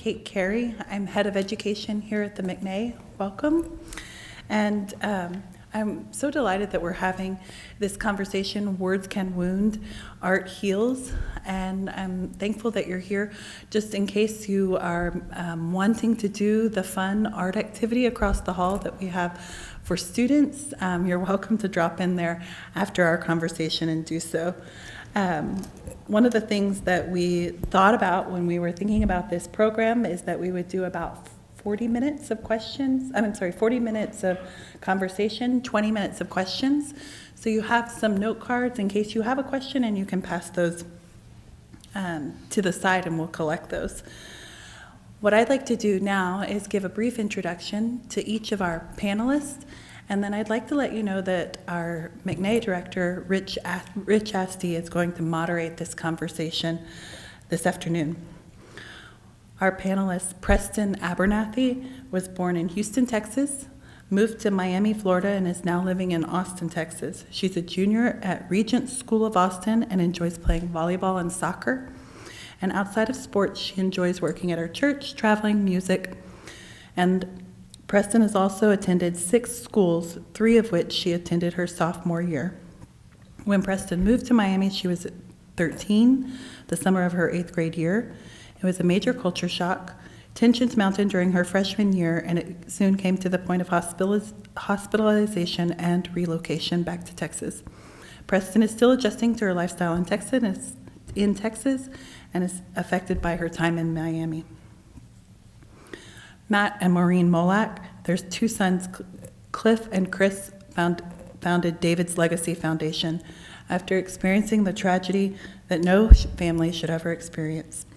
Kate Carey. I'm head of education here at the McNay. Welcome. And I'm so delighted that we're having this conversation, Words Can Wound, Art Heals. And I'm thankful that you're here just in case you are wanting to do the fun art activity across the hall that we have for students. You're welcome to drop in there after our conversation and do so. One of the things that we thought about when we were thinking about this program is that we would do about 40 minutes of questions, 40 minutes of conversation, 20 minutes of questions. So you have some note cards in case you have a question, and you can pass those to the side and we'll collect those. What I'd like to do now is give a brief introduction to each of our panelists, and then I'd like to let you know that our McNay director, Rich Asti, is going to moderate this conversation this afternoon. Our panelist, Preston Abernathy, was born in Houston, Texas, moved to Miami, Florida, and is now living in Austin, Texas. She's a junior at Regent School of Austin and enjoys playing volleyball and soccer. And outside of sports, she enjoys working at her church, traveling, music. And Preston has also attended 6 schools, 3 of which she attended her sophomore year. When Preston moved to Miami, she was 13, the summer of her 8th grade year. It was a major culture shock. Tensions mounted during her freshman year, and it soon came to the point of hospitalization and relocation back to Texas. Preston is still adjusting to her lifestyle in Texas and is affected by her time in Miami. Matt and Maureen Molak, their 2 sons, Cliff and Chris, founded David's Legacy Foundation after experiencing the tragedy that no family should ever experience.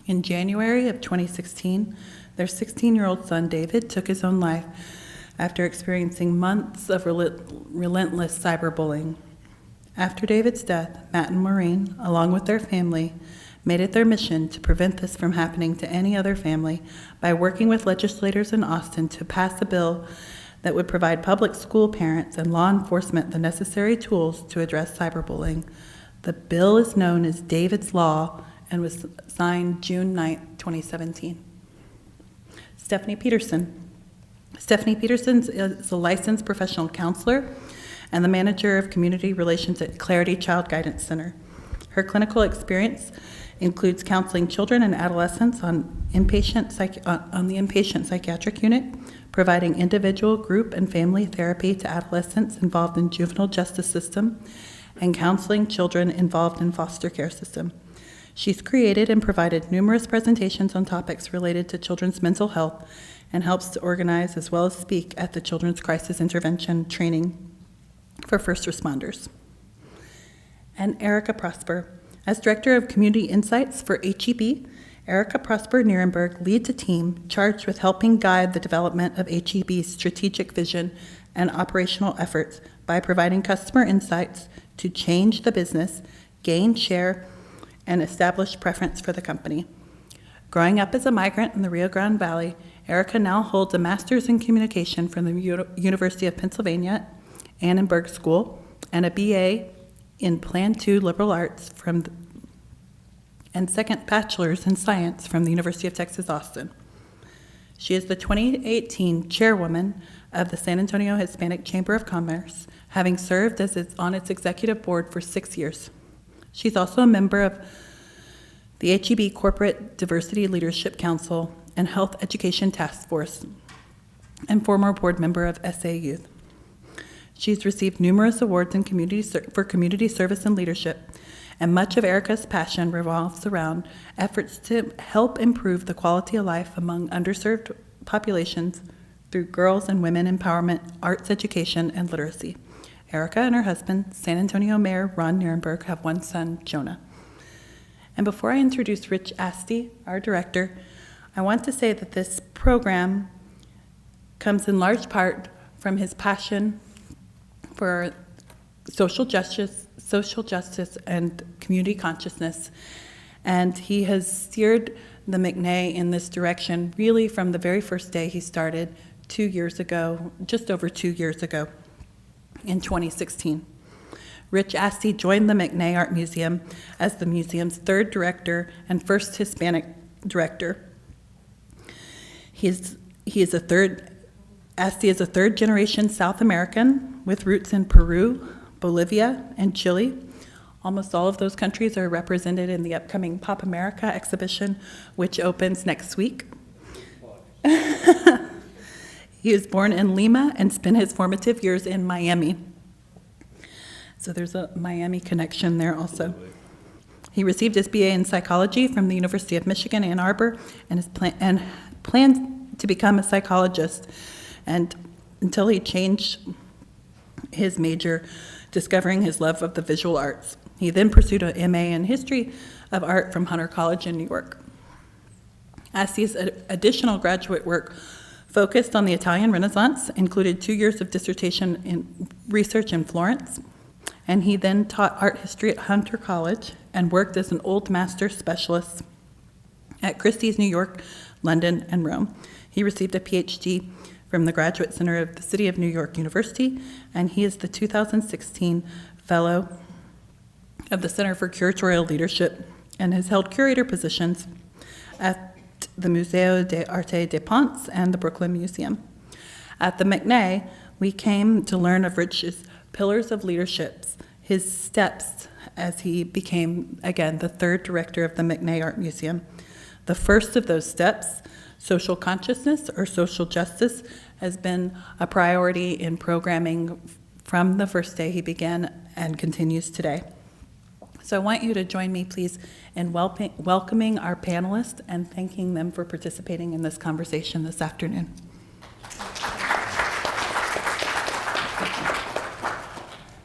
In January of 2016, their 16-year-old son, David, took his own life after experiencing months of relentless cyberbullying. After David's death, Matt and Maureen, along with their family, made it their mission to prevent this from happening to any other family by working with legislators in Austin to pass a bill that would provide public school parents and law enforcement the necessary tools to address cyberbullying. The bill is known as David's Law and was signed June 9, 2017. Stephanie Peterson. Stephanie Peterson is a licensed professional counselor and the manager of community relations at Clarity Child Guidance Center. Her clinical experience includes counseling children and adolescents on the inpatient psychiatric unit, providing individual, group, and family therapy to adolescents involved in juvenile justice system, and counseling children involved in foster care system. She's created and provided numerous presentations on topics related to children's mental health and helps to organize as well as speak at the Children's Crisis Intervention Training for First Responders. And Erica Prosper. As Director of Community Insights for HEB, Erica Prosper Nierenberg leads a team charged with helping guide the development of HEB's strategic vision and operational efforts by providing customer insights to change the business, gain share, and establish preference for the company. Growing up as a migrant in the Rio Grande Valley, Erica now holds a master's in communication from the University of Pennsylvania Annenberg School and a BA in Plan 2 Liberal Arts and second bachelor's in science from the University of Texas, Austin. She is the 2018 chairwoman of the San Antonio Hispanic Chamber of Commerce, having served on its executive board for 6 years. She's also a member of the HEB Corporate Diversity Leadership Council and Health Education Task Force, and former board member of SA Youth. She's received numerous awards for community service and leadership, and much of Erica's passion revolves around efforts to help improve the quality of life among underserved populations through girls and women empowerment, arts education, and literacy. Erica and her husband, San Antonio Mayor Ron Nierenberg, have 1 son, Jonah. And before I introduce Rich Asti, our director, I want to say that this program comes in large part from his passion for social justice and community consciousness. And he has steered the McNay in this direction really from the very first day he started 2 years ago, just over 2 years ago. In 2016. Rich Asti joined the McNay Art Museum as the museum's 3rd director and first Hispanic director. Asti is a third-generation South American with roots in Peru, Bolivia, and Chile. Almost all of those countries are represented in the upcoming Pop America exhibition, which opens next week. He was born in Lima and spent his formative years in Miami. So there's a Miami connection there also. He received his BA in psychology from the University of Michigan, Ann Arbor, and plans to become a psychologist, and until he changed his major, discovering his love of the visual arts. He then pursued an MA in history of art from Hunter College in New York. Asti's additional graduate work focused on the Italian Renaissance, included 2 years of dissertation in research in Florence, and he then taught art history at Hunter College and worked as an Old Master specialist at Christie's, New York, London, and Rome. He received a PhD from the Graduate Center of the City of New York University, and he is the 2016 Fellow of the Center for Curatorial Leadership and has held curator positions at the Museo d'Arte des Ponts and the Brooklyn Museum. At the McNay, we came to learn of Rich's pillars of leadership, his steps as he became, again, the third director of the McNay Art Museum. The first of those steps, social consciousness or social justice, has been a priority in programming from the first day he began and continues today. So I want you to join me, please, in welcoming our panelists and thanking them for participating in this conversation this afternoon.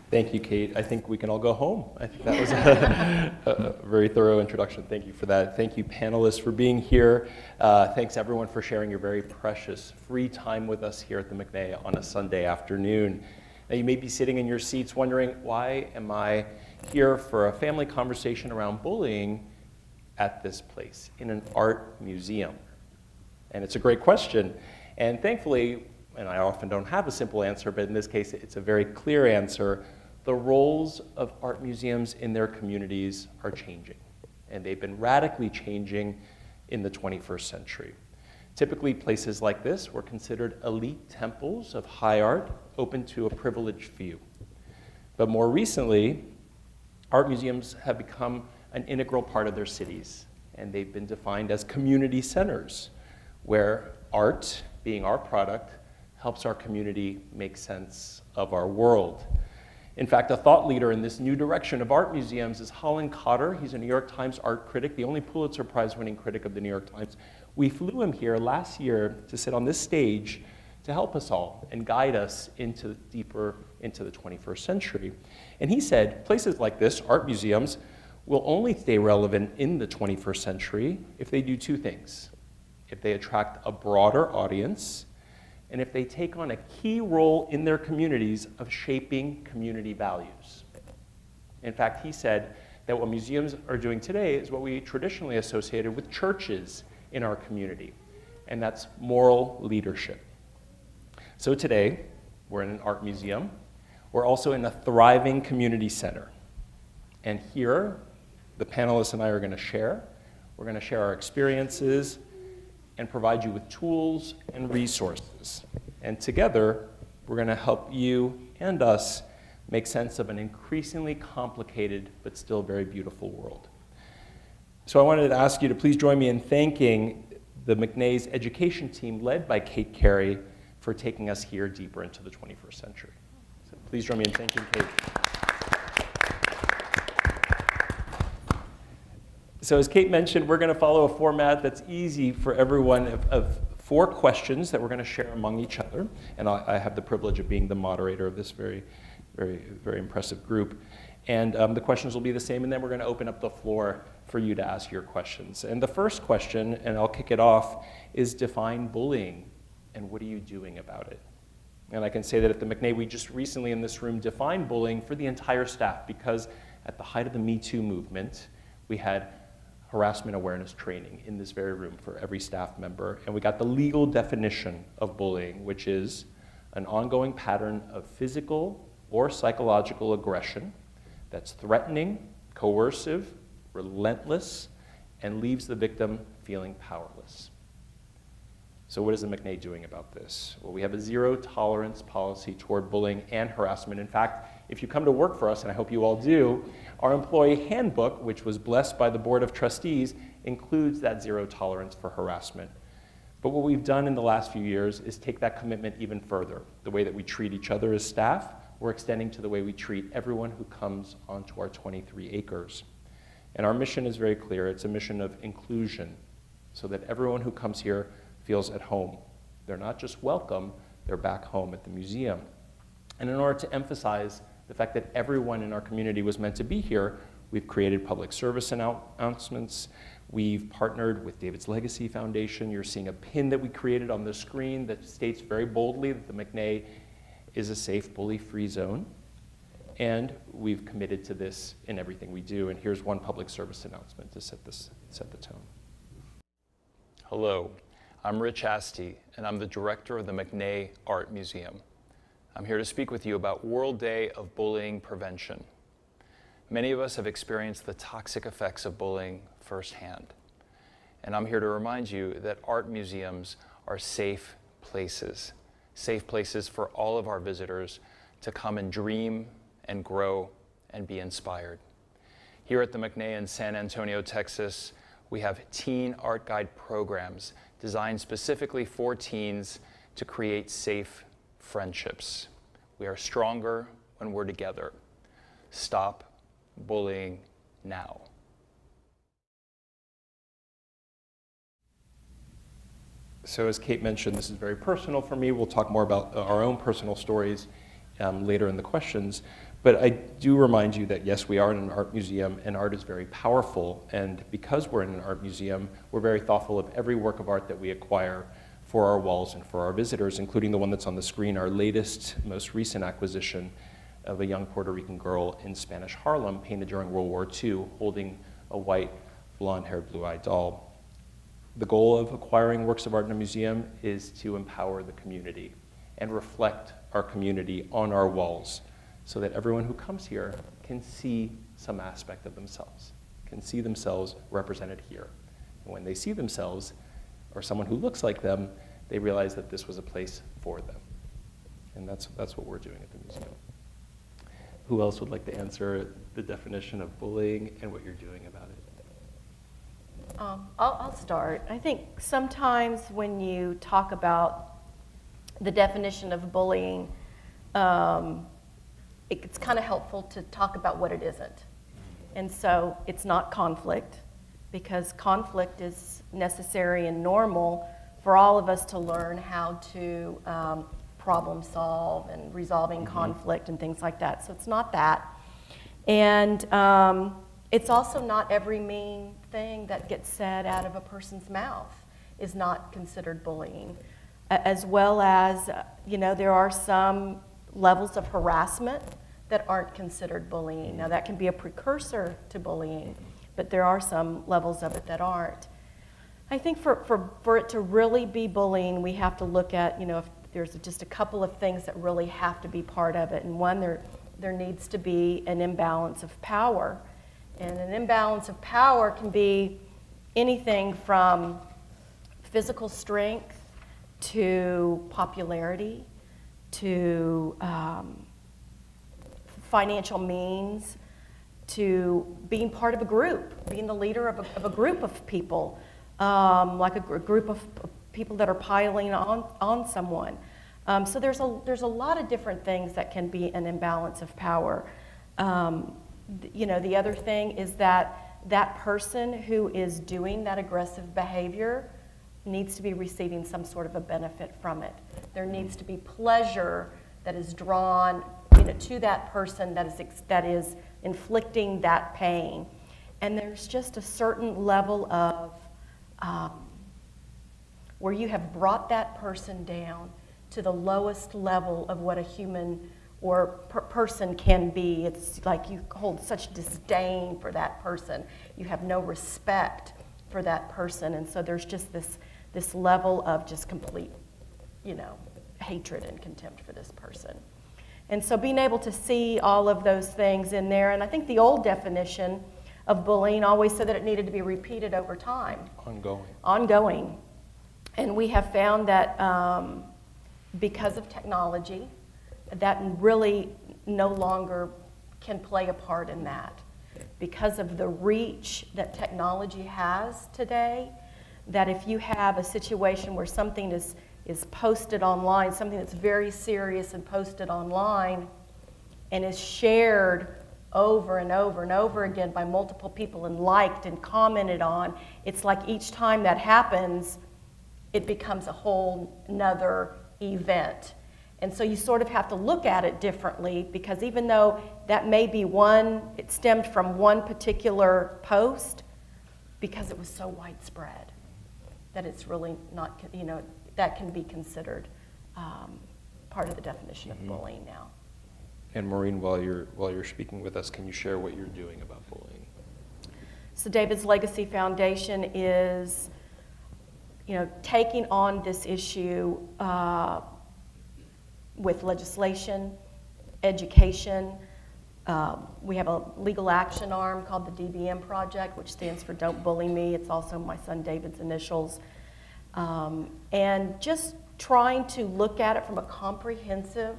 Thank you, Kate. I think we can all go home. I think that was a very thorough introduction. Thank you for that. Thank you, panelists, for being here. Thanks, everyone, for sharing your very precious free time with us here at the McNay on a Sunday afternoon. Now, you may be sitting in your seats wondering, why am I here for a family conversation around bullying at this place, in an art museum? And it's a great question. And thankfully, and I often don't have a simple answer, but in this case, it's a very clear answer. The roles of art museums in their communities are changing, and they've been radically changing in the 21st century. Typically, places like this were considered elite temples of high art, open to a privileged few. But more recently, art museums have become an integral part of their cities, and they've been defined as community centers, where art, being our product, helps our community make sense of our world. In fact, a thought leader in this new direction of art museums is Holland Cotter. He's a New York Times art critic, the only Pulitzer Prize-winning critic of the New York Times. We flew him here last year to sit on this stage to help us all and guide us deeper into the 21st century. And he said, places like this, art museums, will only stay relevant in the 21st century if they do two things. If they attract a broader audience, and if they take on a key role in their communities of shaping community values. In fact, he said that what museums are doing today is what we traditionally associated with churches in our community, and that's moral leadership. So today, we're in an art museum. We're also in a thriving community center. And here, the panelists and I are going to share. We're going to share our experiences and provide you with tools and resources. And together, we're going to help you and us make sense of an increasingly complicated but still very beautiful world. So I wanted to ask you to please join me in thanking the McNay's education team led by Kate Carey for taking us here deeper into the 21st century. So please join me in thanking Kate. So as Kate mentioned, we're going to follow a format that's easy for everyone of 4 questions that we're going to share among each other. And I have the privilege of being the moderator of this very, very, very impressive group. And the questions will be the same, and then we're going to open up the floor for you to ask your questions. And the first question, and I'll kick it off, is define bullying, and what are you doing about it? And I can say that at the McNay, we just recently in this room defined bullying for the entire staff, because at the height of the Me Too movement, we had harassment awareness training in this very room for every staff member. And we got the legal definition of bullying, which is an ongoing pattern of physical or psychological aggression that's threatening, coercive, relentless, and leaves the victim feeling powerless. So what is the McNay doing about this? Well, we have a zero tolerance policy toward bullying and harassment. In fact, if you come to work for us, and I hope you all do, our employee handbook, which was blessed by the Board of Trustees, includes that zero tolerance for harassment. But what we've done in the last few years is take that commitment even further. The way that we treat each other as staff, we're extending to the way we treat everyone who comes onto our 23 acres. And our mission is very clear. It's a mission of inclusion, so that everyone who comes here feels at home. They're not just welcome, they're back home at the museum. And in order to emphasize the fact that everyone in our community was meant to be here, we've created public service announcements. We've partnered with David's Legacy Foundation. You're seeing a pin that we created on the screen that states very boldly that the McNay is a safe, bully-free zone. And we've committed to this in everything we do. And here's one public service announcement to set the tone. Hello, I'm Rich Asti, and I'm the director of the McNay Art Museum. I'm here to speak with you about World Day of Bullying Prevention. Many of us have experienced the toxic effects of bullying firsthand. And I'm here to remind you that art museums are safe places for all of our visitors to come and dream and grow and be inspired. Here at the McNay in San Antonio, Texas, we have teen art guide programs designed specifically for teens to create safe friendships. We are stronger when we're together. Stop bullying now. So as Kate mentioned, this is very personal for me. We'll talk more about our own personal stories later in the questions. But I do remind you that yes, we are in an art museum, and art is very powerful. And because we're in an art museum, we're very thoughtful of every work of art that we acquire for our walls and for our visitors, including the one that's on the screen, our latest, most recent acquisition of a young Puerto Rican girl in Spanish Harlem, painted during World War II, holding a white, blonde-haired, blue-eyed doll. The goal of acquiring works of art in a museum is to empower the community and reflect our community on our walls, so that everyone who comes here can see some aspect of themselves, can see themselves represented here. And when they see themselves, or someone who looks like them, they realize that this was a place for them. And that's what we're doing at the museum. Who else would like to answer the definition of bullying and what you're doing about it? I'll start. I think sometimes when you talk about the definition of bullying, it's kind of helpful to talk about what it isn't. And so it's not conflict, because conflict is necessary and normal for all of us to learn how to problem solve and resolving conflict and things like that. So it's not that. And it's also not every mean thing that gets said out of a person's mouth is not considered bullying. As well as, there are some levels of harassment that aren't considered bullying. Now that can be a precursor to bullying, but there are some levels of it that aren't. I think for it to really be bullying, we have to look at, if there's just a couple of things that really have to be part of it. And one, there needs to be an imbalance of power. And an imbalance of power can be anything from physical strength to popularity to financial means to being part of a group, being the leader of a group of people, like a group of people that are piling on someone. So there's a lot of different things that can be an imbalance of power. The other thing is that person who is doing that aggressive behavior needs to be receiving some sort of a benefit from it. There needs to be pleasure that is drawn, to that person that is inflicting that pain. And there's just a certain level of where you have brought that person down to the lowest level of what a human or person can be. It's like you hold such disdain for that person. You have no respect for that person. And so there's just this level of just complete, hatred and contempt for this person. And so being able to see all of those things in there, and I think the old definition of bullying always said that it needed to be repeated over time. Ongoing. And we have found that because of technology, that really no longer can play a part in that. Because of the reach that technology has today, that if you have a situation where something is posted online, something that's very serious and posted online, and is shared over and over and over again by multiple people and liked and commented on, it's like each time that happens, it becomes a whole nother event. And so you sort of have to look at it differently, because even though that may be it stemmed from one particular post, because it was so widespread, that it's really not, that can be considered part of the definition of bullying now. And Maureen, while you're speaking with us, can you share what you're doing about bullying? So David's Legacy Foundation is, taking on this issue with legislation, education. We have a legal action arm called the DBM Project, which stands for Don't Bully Me. It's also my son David's initials. And just trying to look at it from a comprehensive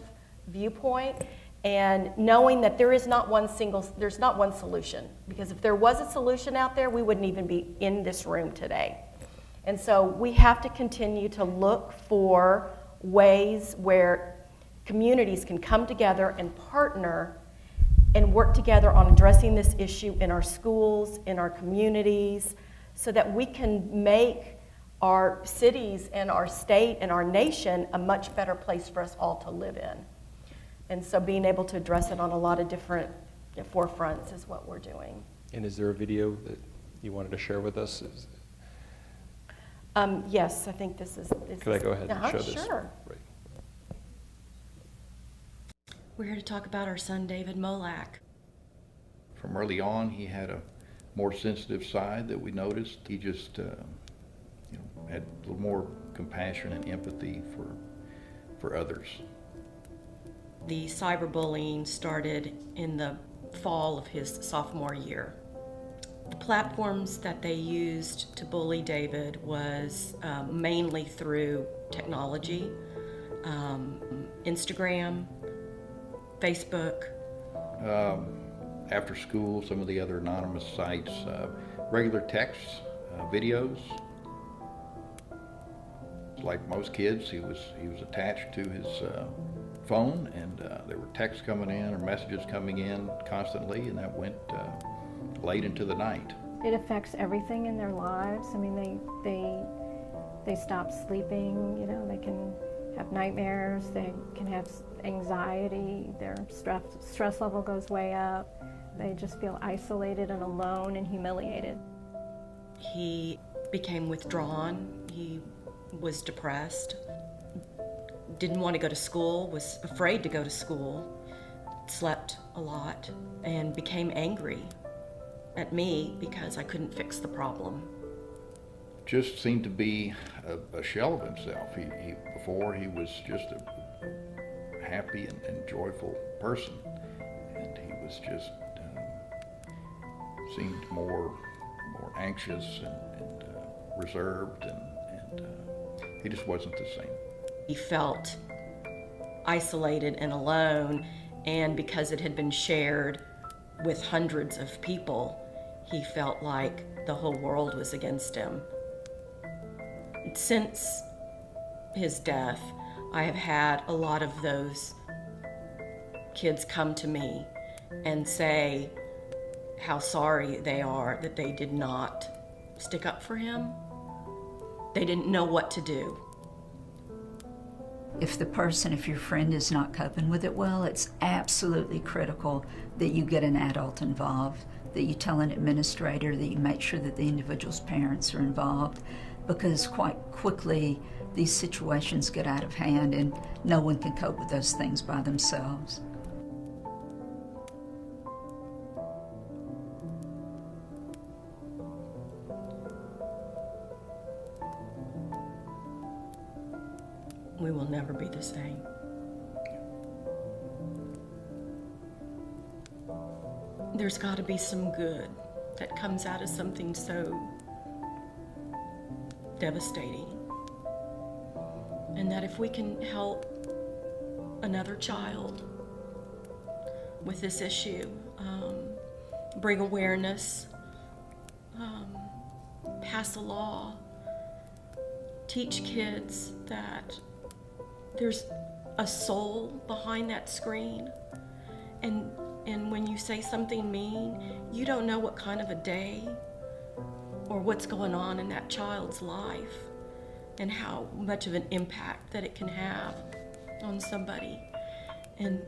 viewpoint, and knowing that there's not one solution. Because if there was a solution out there, we wouldn't even be in this room today. And so we have to continue to look for ways where communities can come together and partner and work together on addressing this issue in our schools, in our communities, so that we can make our cities and our state and our nation a much better place for us all to live in. And so being able to address it on a lot of different forefronts is what we're doing. And is there a video that you wanted to share with us? Yes, I think this is. Could I go ahead and show this? Sure. Right. We're here to talk about our son, David Molak. From early on, he had a more sensitive side that we noticed. He just had a little more compassion and empathy for others. The cyberbullying started in the fall of his sophomore year. The platforms that they used to bully David was mainly through technology, Instagram, Facebook. After school, some of the other anonymous sites, regular texts, videos. Like most kids, he was attached to his phone, and there were texts coming in or messages coming in constantly, and that went late into the night. It affects everything in their lives. I mean, they stop sleeping. They can have nightmares. They can have anxiety. Their stress level goes way up. They just feel isolated and alone and humiliated. He became withdrawn. He was depressed. Didn't want to go to school. Was afraid to go to school. Slept a lot and became angry at me because I couldn't fix the problem. Just seemed to be a shell of himself. Before he was just a happy and joyful person, and he was just seemed more anxious and reserved, and he just wasn't the same. He felt isolated and alone, and because it had been shared with hundreds of people, he felt like the whole world was against him. Since his death, I have had a lot of those kids come to me and say how sorry they are that they did not stick up for him. They didn't know what to do. If your friend is not coping with it well, it's absolutely critical that you get an adult involved, that you tell an administrator, that you make sure that the individual's parents are involved, because quite quickly these situations get out of hand and no one can cope with those things by themselves. We will never be the same. There's got to be some good that comes out of something so devastating. And that if we can help another child with this issue, bring awareness, pass a law, teach kids that there's a soul behind that screen, and when you say something mean, you don't know what kind of a day or what's going on in that child's life and how much of an impact that it can have on somebody. And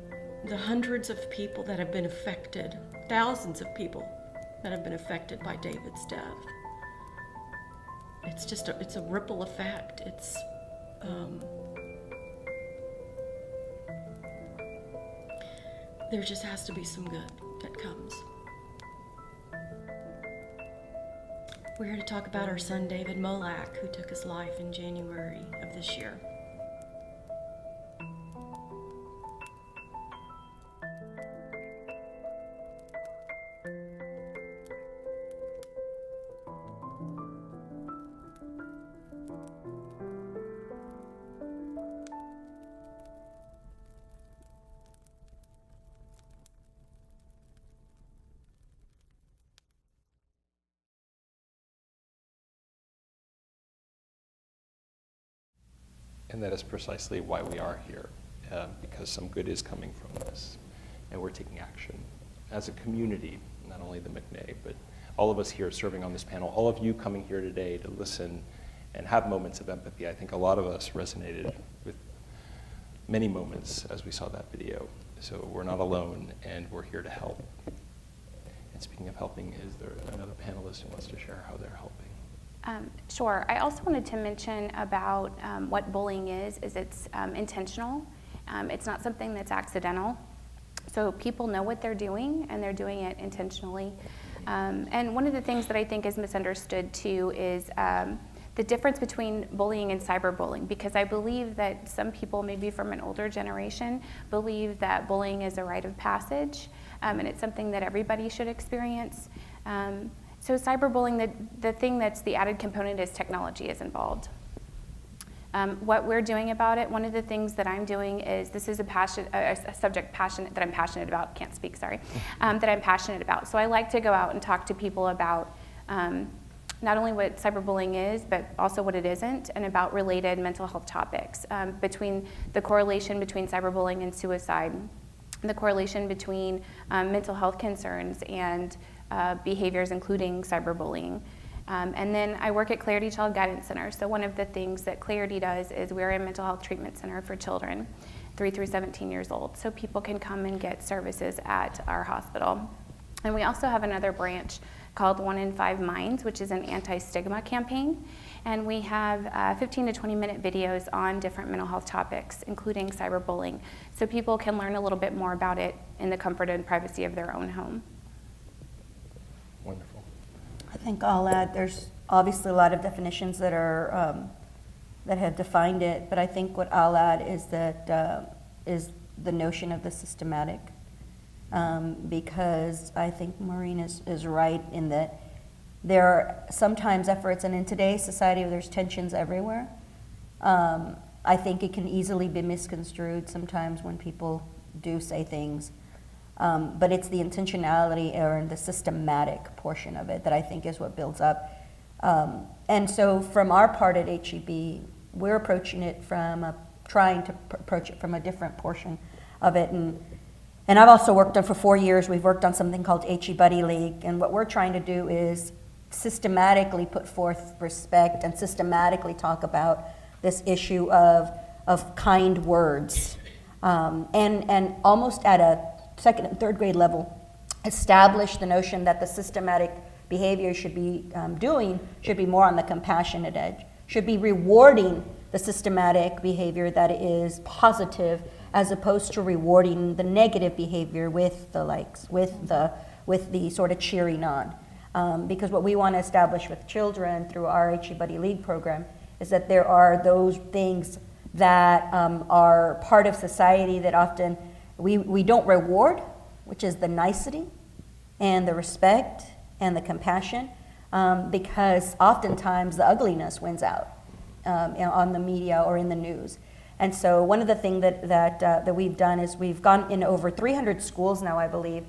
the hundreds of people that have been affected, thousands of people that have been affected by David's death. It's a ripple effect. There just has to be some good that comes. We're here to talk about our son, David Molak, who took his life in January of this year. And that is precisely why we are here, because some good is coming from this. And we're taking action as a community, not only the McNay, but all of us here serving on this panel, all of you coming here today to listen and have moments of empathy. I think a lot of us resonated with many moments as we saw that video. So we're not alone, and we're here to help. And speaking of helping, is there another panelist who wants to share how they're helping? Sure. I also wanted to mention about what bullying is it's intentional. It's not something that's accidental. So people know what they're doing, and they're doing it intentionally. And one of the things that I think is misunderstood too is the difference between bullying and cyberbullying, because I believe that some people, maybe from an older generation, believe that bullying is a rite of passage, and it's something that everybody should experience. So cyberbullying, the thing that's the added component is technology is involved. What we're doing about it, one of the things that I'm doing is, this is a subject that I'm passionate about, can't speak, sorry, that I'm passionate about. So I like to go out and talk to people about not only what cyberbullying is, but also what it isn't, and about related mental health topics, between the correlation between cyberbullying and suicide, the correlation between mental health concerns and behaviors, including cyberbullying. And then I work at Clarity Child Guidance Center. So one of the things that Clarity does is we're a mental health treatment center for children 3 through 17 years old. So people can come and get services at our hospital. And we also have another branch called 1 in 5 Minds, which is an anti-stigma campaign. And we have 15 to 20-minute videos on different mental health topics, including cyberbullying. So people can learn a little bit more about it in the comfort and privacy of their own home. Wonderful. I think I'll add, there's obviously a lot of definitions that are that have defined it, but I think what I'll add is that is the notion of the systematic, because I think Maureen is right in that there are sometimes efforts, and in today's society where there's tensions everywhere, I think it can easily be misconstrued sometimes when people do say things. But it's the intentionality or the systematic portion of it that I think is what builds up. And so from our part at HEB, we're approaching it from trying to approach it from a different portion of it. And I've also worked on, for 4 years, we've worked on something called HE Buddy League. And what we're trying to do is systematically put forth respect and systematically talk about this issue of kind words. And almost at a second and third grade level, establish the notion that the systematic behavior should be more on the compassionate edge, should be rewarding the systematic behavior that is positive, as opposed to rewarding the negative behavior with the likes, with the sort of cheering on. Because what we want to establish with children through our HE Buddy League program is that there are those things that are part of society that often we don't reward, which is the nicety and the respect and the compassion, because oftentimes the ugliness wins out. on the media or in the news. And so one of the things that we've done is we've gone in over 300 schools now, I believe.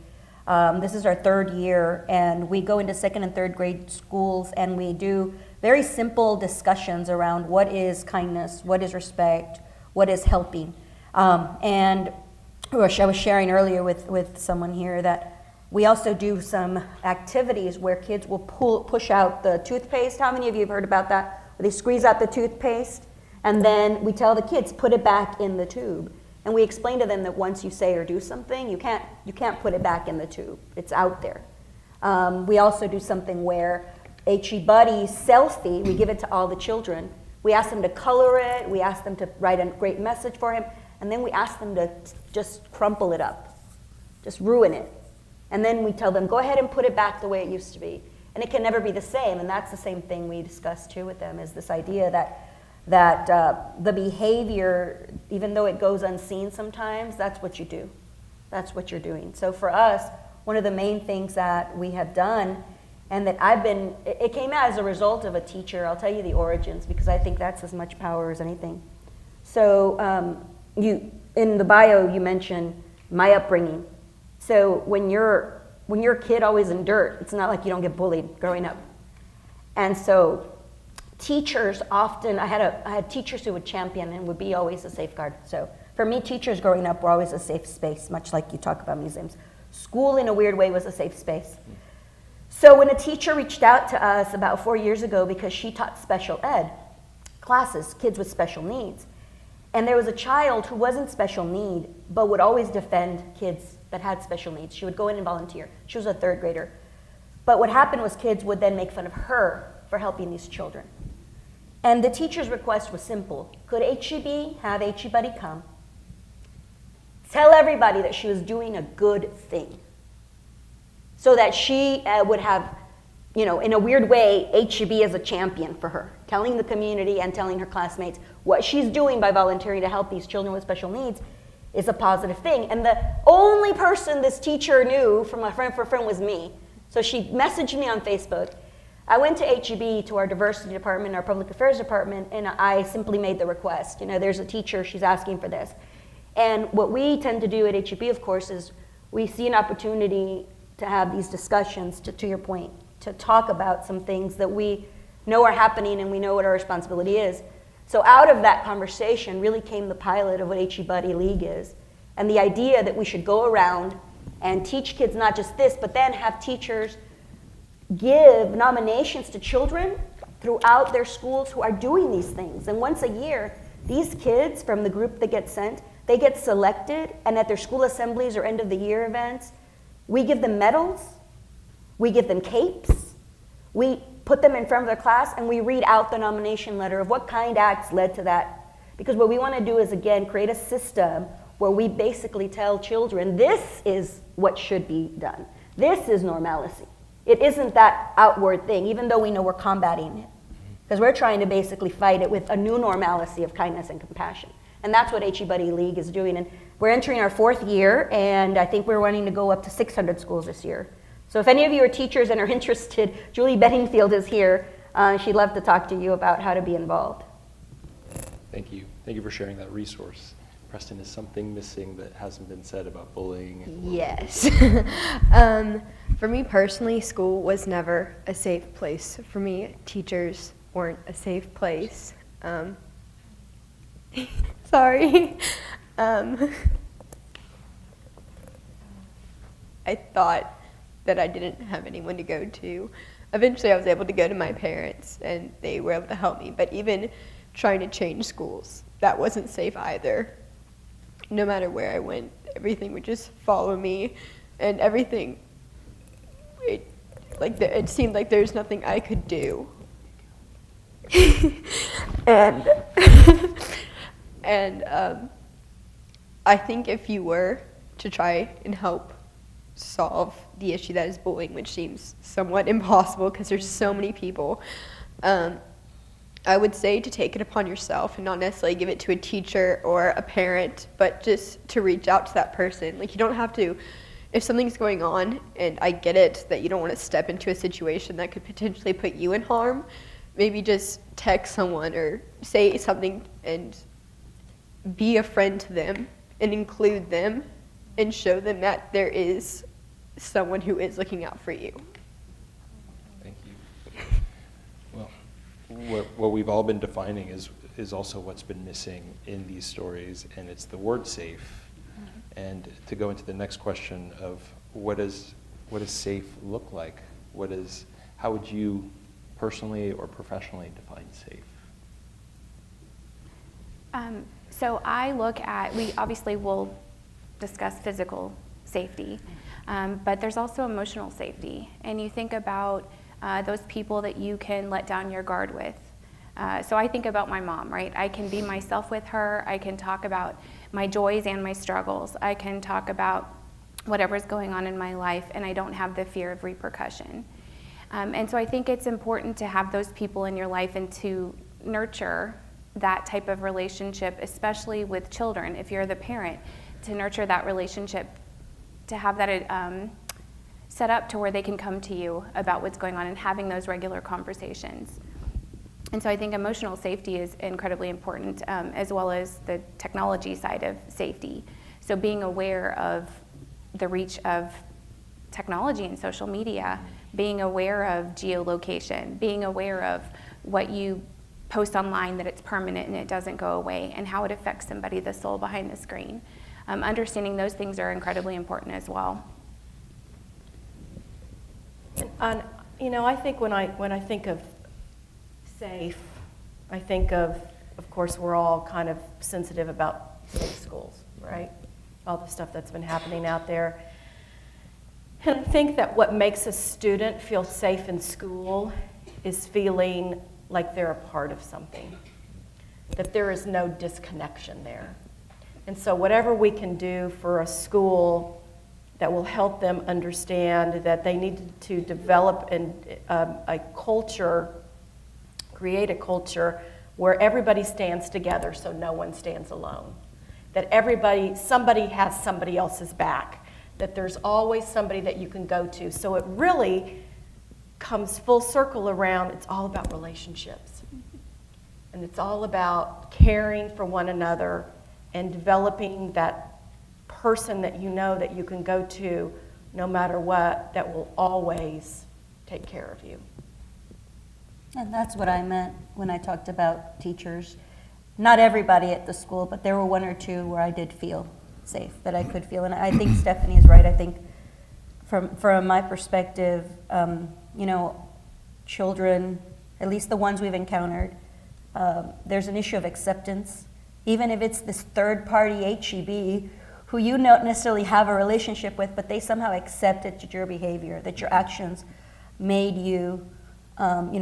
This is our third year, and we go into second and third grade schools, and we do very simple discussions around what is kindness, what is respect, what is helping. And I was sharing earlier with someone here that we also do some activities where kids will push out the toothpaste. How many of you have heard about that? Where they squeeze out the toothpaste, and then we tell the kids, put it back in the tube. And we explain to them that once you say or do something, you can't put it back in the tube. It's out there. We also do something where H.E. Buddy's selfie, we give it to all the children. We ask them to color it, we ask them to write a great message for him, and then we ask them to just crumple it up, just ruin it. And then we tell them, go ahead and put it back the way it used to be. And it can never be the same, and that's the same thing we discuss too with them, is this idea that the behavior, even though it goes unseen sometimes, that's what you do. That's what you're doing. So for us, one of the main things that we have done, and that it came out as a result of a teacher. I'll tell you the origins, because I think that's as much power as anything. So in the bio, you mentioned my upbringing. So when you're a kid always in dirt, it's not like you don't get bullied growing up. And so teachers often, I had teachers who would champion and would be always a safeguard. So for me, teachers growing up were always a safe space, much like you talk about museums. School, in a weird way, was a safe space. So when a teacher reached out to us about 4 years ago, because she taught special ed classes, kids with special needs, and there was a child who wasn't special need, but would always defend kids that had special needs. She would go in and volunteer. She was a third grader. But what happened was kids would then make fun of her for helping these children. And the teacher's request was simple. Could HEB have HE Buddy come, tell everybody that she was doing a good thing, so that she would have, in a weird way, HEB as a champion for her, telling the community and telling her classmates what she's doing by volunteering to help these children with special needs is a positive thing. And the only person this teacher knew from a friend for a friend was me. So she messaged me on Facebook. I went to HEB, to our diversity department, our public affairs department, and I simply made the request. There's a teacher, she's asking for this. And what we tend to do at HEB, of course, is we see an opportunity to have these discussions, to your point, to talk about some things that we know are happening and we know what our responsibility is. So out of that conversation really came the pilot of what HE Buddy League is, and the idea that we should go around and teach kids not just this, but then have teachers give nominations to children throughout their schools who are doing these things. And once a year, these kids from the group that gets sent, they get selected, and at their school assemblies or end of the year events, we give them medals, we give them capes, we put them in front of their class, and we read out the nomination letter of what kind acts led to that. Because what we want to do is, again, create a system where we basically tell children, this is what should be done. This is normalcy. It isn't that outward thing, even though we know we're combating it. Because we're trying to basically fight it with a new normalcy of kindness and compassion. And that's what HE Buddy League is doing. And we're entering our 4th year, and I think we're wanting to go up to 600 schools this year. So if any of you are teachers and are interested, Julie Bedingfield is here. She'd love to talk to you about how to be involved. Thank you. Thank you for sharing that resource. Preston, is something missing that hasn't been said about bullying? Yes. For me personally, school was never a safe place. For me, teachers weren't a safe place. Sorry. I thought that I didn't have anyone to go to. Eventually I was able to go to my parents and they were able to help me, but even trying to change schools, that wasn't safe either. No matter where I went, everything would just follow me, and everything, it seemed like there's nothing I could do. And I think if you were to try and help solve the issue that is bullying, which seems somewhat impossible because there's so many people, I would say to take it upon yourself and not necessarily give it to a teacher or a parent, but just to reach out to that person. Like, you don't have to, if something's going on, and I get it that you don't want to step into a situation that could potentially put you in harm, maybe just text someone or say something and be a friend to them and include them and show them that there is someone who is looking out for you. Thank you. Well, what we've all been defining is also what's been missing in these stories, and it's the word safe. And to go into the next question of what does safe look like? How would you personally or professionally define safe? So I look at, we obviously will discuss physical safety, but there's also emotional safety. And you think about those people that you can let down your guard with. So I think about my mom, right? I can be myself with her. I can talk about my joys and my struggles. I can talk about whatever's going on in my life, and I don't have the fear of repercussion. And so I think it's important to have those people in your life and to nurture that type of relationship, especially with children, if you're the parent, to nurture that relationship, to have that set up to where they can come to you about what's going on and having those regular conversations. And so I think emotional safety is incredibly important, as well as the technology side of safety. So being aware of the reach of technology and social media, being aware of geolocation, being aware of what you post online, that it's permanent and it doesn't go away, and how it affects somebody, the soul behind the screen. Understanding those things are incredibly important as well. And I think when I think of safe, I think of course, we're all kind of sensitive about safe schools, right? All the stuff that's been happening out there. And I think that what makes a student feel safe in school is feeling like they're a part of something, that there is no disconnection there. And so whatever we can do for a school that will help them understand that they need to develop a culture, create a culture where everybody stands together so no one stands alone. That somebody has somebody else's back. That there's always somebody that you can go to. So it really comes full circle around, it's all about relationships. And it's all about caring for one another and developing that person that you know that you can go to no matter what, that will always take care of you. And that's what I meant when I talked about teachers. Not everybody at the school, but there were one or two where I did feel safe, that I could feel. And I think Stephanie is right. I think from my perspective, children, at least the ones we've encountered, there's an issue of acceptance. Even if it's this third-party HEB who you don't necessarily have a relationship with, but they somehow accepted your behavior, that your actions made you,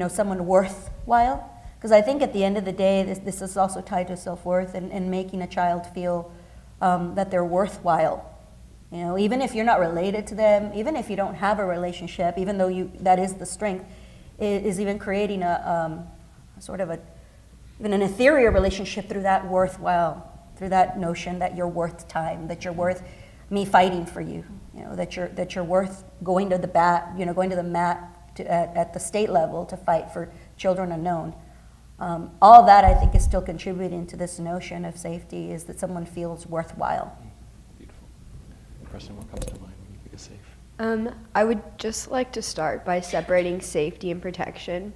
someone worthwhile. Because I think at the end of the day, this is also tied to self-worth and making a child feel that they're worthwhile. Even if you're not related to them, even if you don't have a relationship, even though that is the strength, it is even creating a sort of even an ethereal relationship through that worthwhile, through that notion that you're worth time, that you're worth me fighting for you, that you're worth going to the mat at the state level to fight for children unknown. All that I think is still contributing to this notion of safety, is that someone feels worthwhile. Beautiful. Preston, what comes to mind when you think of safe? I would just like to start by separating safety and protection,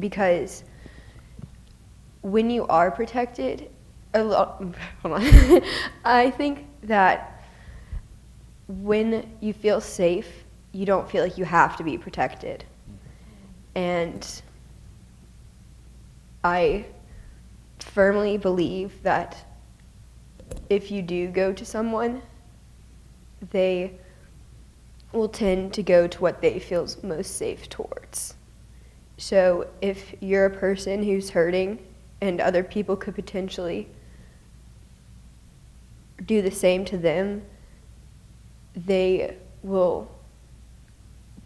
because when you are protected, hold on. I think that when you feel safe, you don't feel like you have to be protected. And I firmly believe that if you do go to someone, they will tend to go to what they feel most safe towards. So if you're a person who's hurting and other people could potentially do the same to them, they will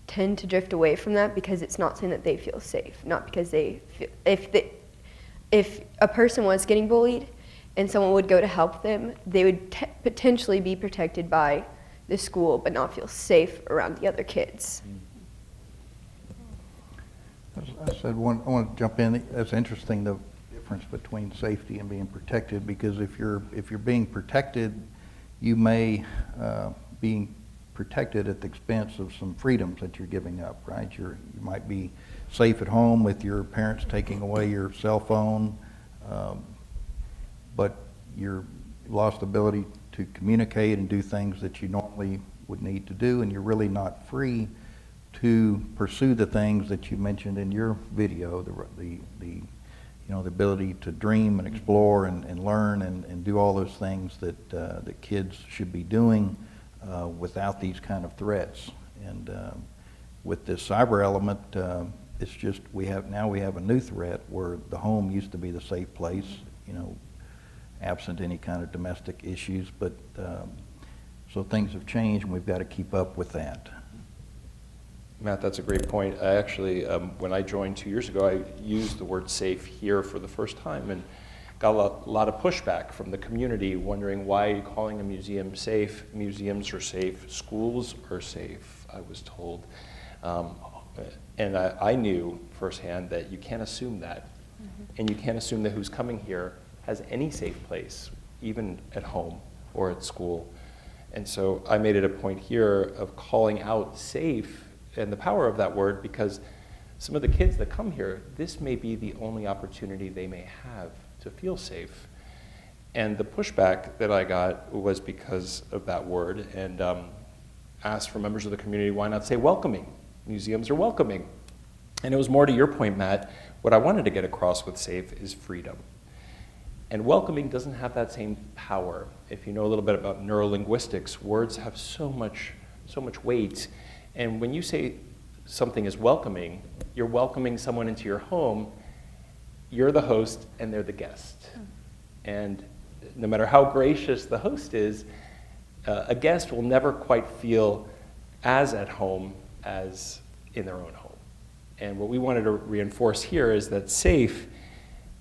tend to drift away from that because it's not something that they feel safe. Not because they feel, if a person was getting bullied and someone would go to help them, they would potentially be protected by the school but not feel safe around the other kids. I said, I want to jump in. It's interesting, the difference between safety and being protected, because if you're being protected, you may be protected at the expense of some freedoms that you're giving up, right? You might be safe at home with your parents taking away your cell phone, but you're lost the ability to communicate and do things that you normally would need to do, and you're really not free to pursue the things that you mentioned in your video, the ability to dream and explore and learn and do all those things that kids should be doing without these kind of threats. And with this cyber element, it's just we have a new threat where the home used to be the safe place, absent any kind of domestic issues, but so things have changed and we've got to keep up with that. Matt, that's a great point. I actually, when I joined 2 years ago, I used the word safe here for the first time and got a lot of pushback from the community wondering why are you calling a museum safe? Museums are safe, schools are safe, I was told. And I knew firsthand that you can't assume that. And you can't assume that who's coming here has any safe place, even at home or at school. And so I made it a point here of calling out safe and the power of that word, because some of the kids that come here, this may be the only opportunity they may have to feel safe. And the pushback that I got was because of that word, and asked for members of the community, why not say welcoming? Museums are welcoming. And it was more to your point, Matt, what I wanted to get across with safe is freedom. And welcoming doesn't have that same power. If you know a little bit about neurolinguistics, words have so much weight. And when you say something is welcoming, you're welcoming someone into your home, you're the host and they're the guest. And no matter how gracious the host is, a guest will never quite feel as at home as in their own home. And what we wanted to reinforce here is that safe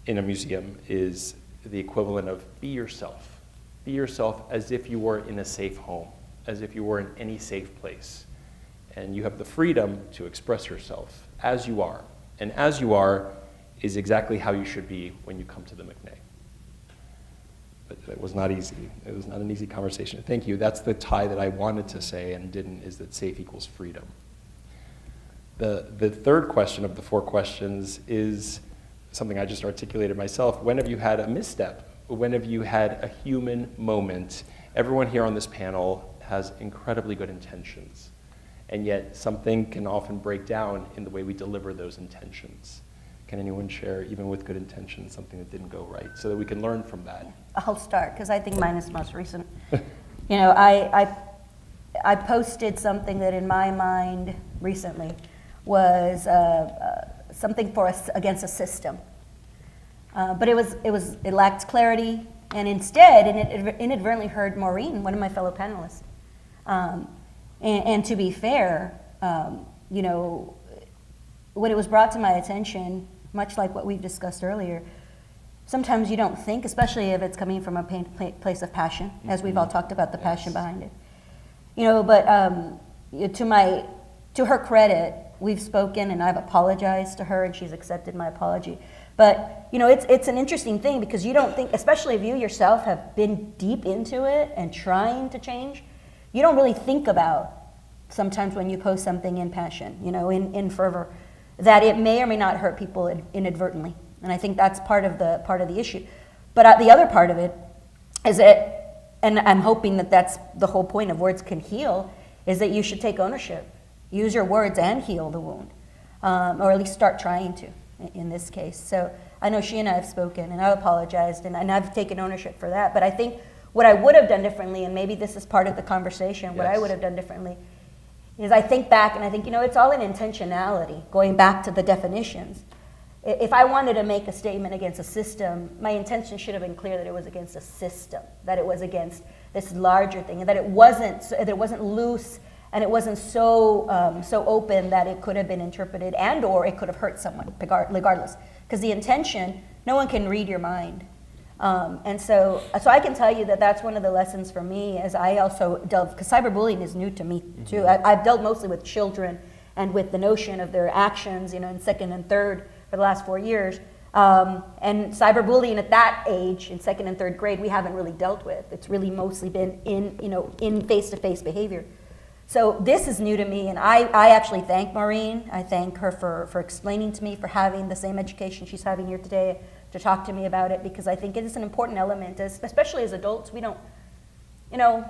in a museum is the equivalent of be yourself. Be yourself as if you were in a safe home, as if you were in any safe place. And you have the freedom to express yourself as you are. And as you are is exactly how you should be when you come to the McNay. But it was not easy. It was not an easy conversation. Thank you. That's the tie that I wanted to say and didn't, is that safe equals freedom. The third question of the 4 questions is something I just articulated myself. When have you had a misstep? When have you had a human moment? Everyone here on this panel has incredibly good intentions. And yet something can often break down in the way we deliver those intentions. Can anyone share, even with good intentions, something that didn't go right, so that we can learn from that? I'll start, because I think mine is most recent. I posted something that in my mind recently was something for us against a system. But it lacked clarity, and instead, it inadvertently hurt Maureen, one of my fellow panelists. And to be fair, when it was brought to my attention, much like what we've discussed earlier, sometimes you don't think, especially if it's coming from a place of passion, as we've all talked about the passion behind it. But to her credit, we've spoken and I've apologized to her and she's accepted my apology. But it's an interesting thing because you don't think, especially if you yourself have been deep into it and trying to change, you don't really think about sometimes when you post something in passion, in fervor, that it may or may not hurt people inadvertently. And I think that's part of the issue. But the other part of it is that, and I'm hoping that that's the whole point of Words Can Heal, is that you should take ownership. Use your words and heal the wound, or at least start trying to in this case. So I know she and I have spoken, and I've apologized, and I've taken ownership for that. But I think what I would have done differently, and maybe this is part of the conversation, what I would have done differently, is I think back and I think, it's all in intentionality, going back to the definitions. If I wanted to make a statement against a system, my intention should have been clear that it was against a system, that it was against this larger thing, and that it wasn't loose and it wasn't so open that it could have been interpreted and or it could have hurt someone, regardless. Because the intention, no one can read your mind. And so I can tell you that that's one of the lessons for me as I also delve, because cyberbullying is new to me too. I've dealt mostly with children and with the notion of their actions, in second and third for the last 4 years. And cyberbullying at that age, in second and third grade, we haven't really dealt with. It's really mostly been in face-to-face behavior. So this is new to me, and I actually thank Maureen. I thank her for explaining to me, for having the same education she's having here today to talk to me about it, because I think it is an important element, especially as adults. We don't,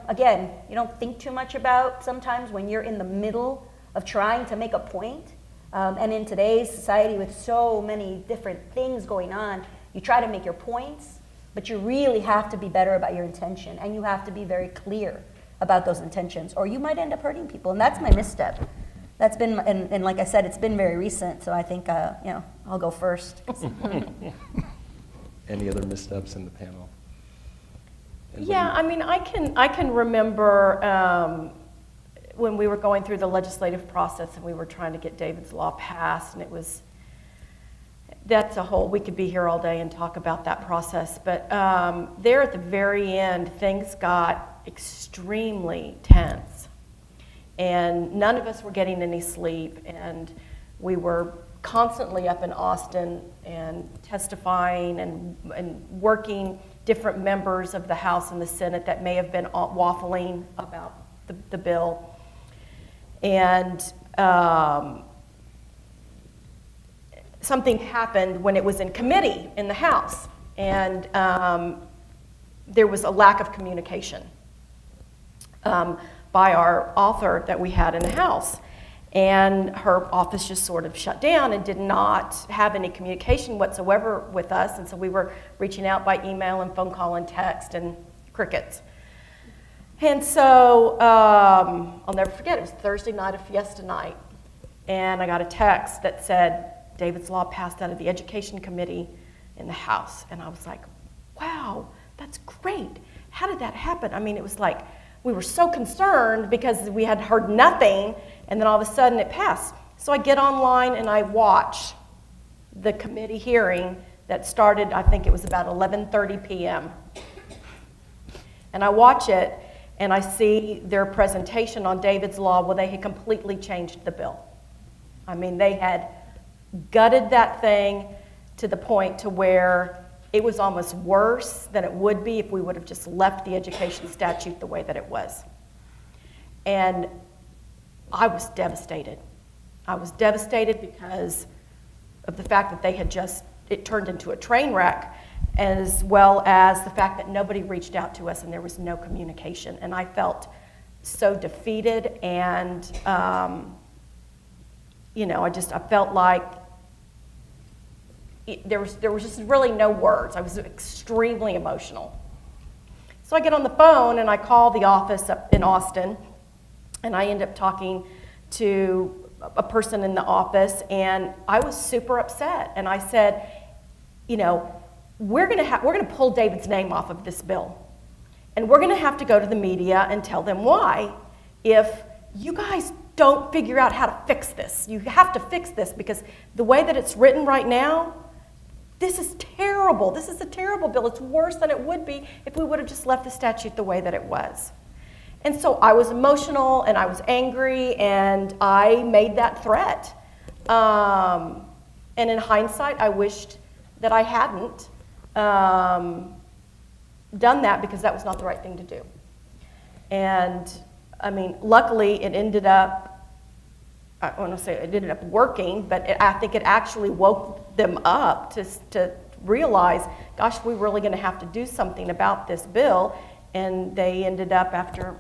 again, you don't think too much about sometimes when you're in the middle of trying to make a point. And in today's society with so many different things going on, you try to make your points, but you really have to be better about your intention, and you have to be very clear about those intentions, or you might end up hurting people. And that's my misstep. That's been, and like I said, it's been very recent, so I think, I'll go first. Any other missteps in the panel? Anybody? Yeah, I mean, I can remember when we were going through the legislative process and we were trying to get David's Law passed, and that's a whole, we could be here all day and talk about that process, but there at the very end, things got extremely tense, and none of us were getting any sleep, and we were constantly up in Austin and testifying and working different members of the House and the Senate that may have been waffling about the bill. And something happened when it was in committee in the House, and there was a lack of communication by our author that we had in the House. And her office just sort of shut down and did not have any communication whatsoever with us. And so we were reaching out by email and phone call and text, and crickets. And so I'll never forget, it was Thursday night of Fiesta night, and I got a text that said, David's Law passed out of the Education Committee in the House. And I was like, wow, that's great. How did that happen? I mean, it was like, we were so concerned because we had heard nothing, and then all of a sudden it passed. So I get online and I watch the committee hearing that started, I think it was about 11:30 p.m. And I watch it, and I see their presentation on David's Law. Well, they had completely changed the bill. I mean, they had gutted that thing to the point to where it was almost worse than it would be if we would have just left the education statute the way that it was. And I was devastated. I was devastated because of the fact that they had it turned into a train wreck, as well as the fact that nobody reached out to us and there was no communication. And I felt so defeated, and I felt like there was just really no words. I was extremely emotional. So I get on the phone and I call the office up in Austin, and I end up talking to a person in the office, and I was super upset. And I said, we're gonna pull David's name off of this bill, and we're gonna have to go to the media and tell them why. If you guys don't figure out how to fix this, you have to fix this, because the way that it's written right now, this is terrible. This is a terrible bill. It's worse than it would be if we would have just left the statute the way that it was. And so I was emotional and I was angry, and I made that threat. And in hindsight, I wished that I hadn't done that, because that was not the right thing to do. And I mean, luckily it ended up, I want to say it ended up working, but I think it actually woke them up to realize, gosh, we're really going to have to do something about this bill. And they ended up, after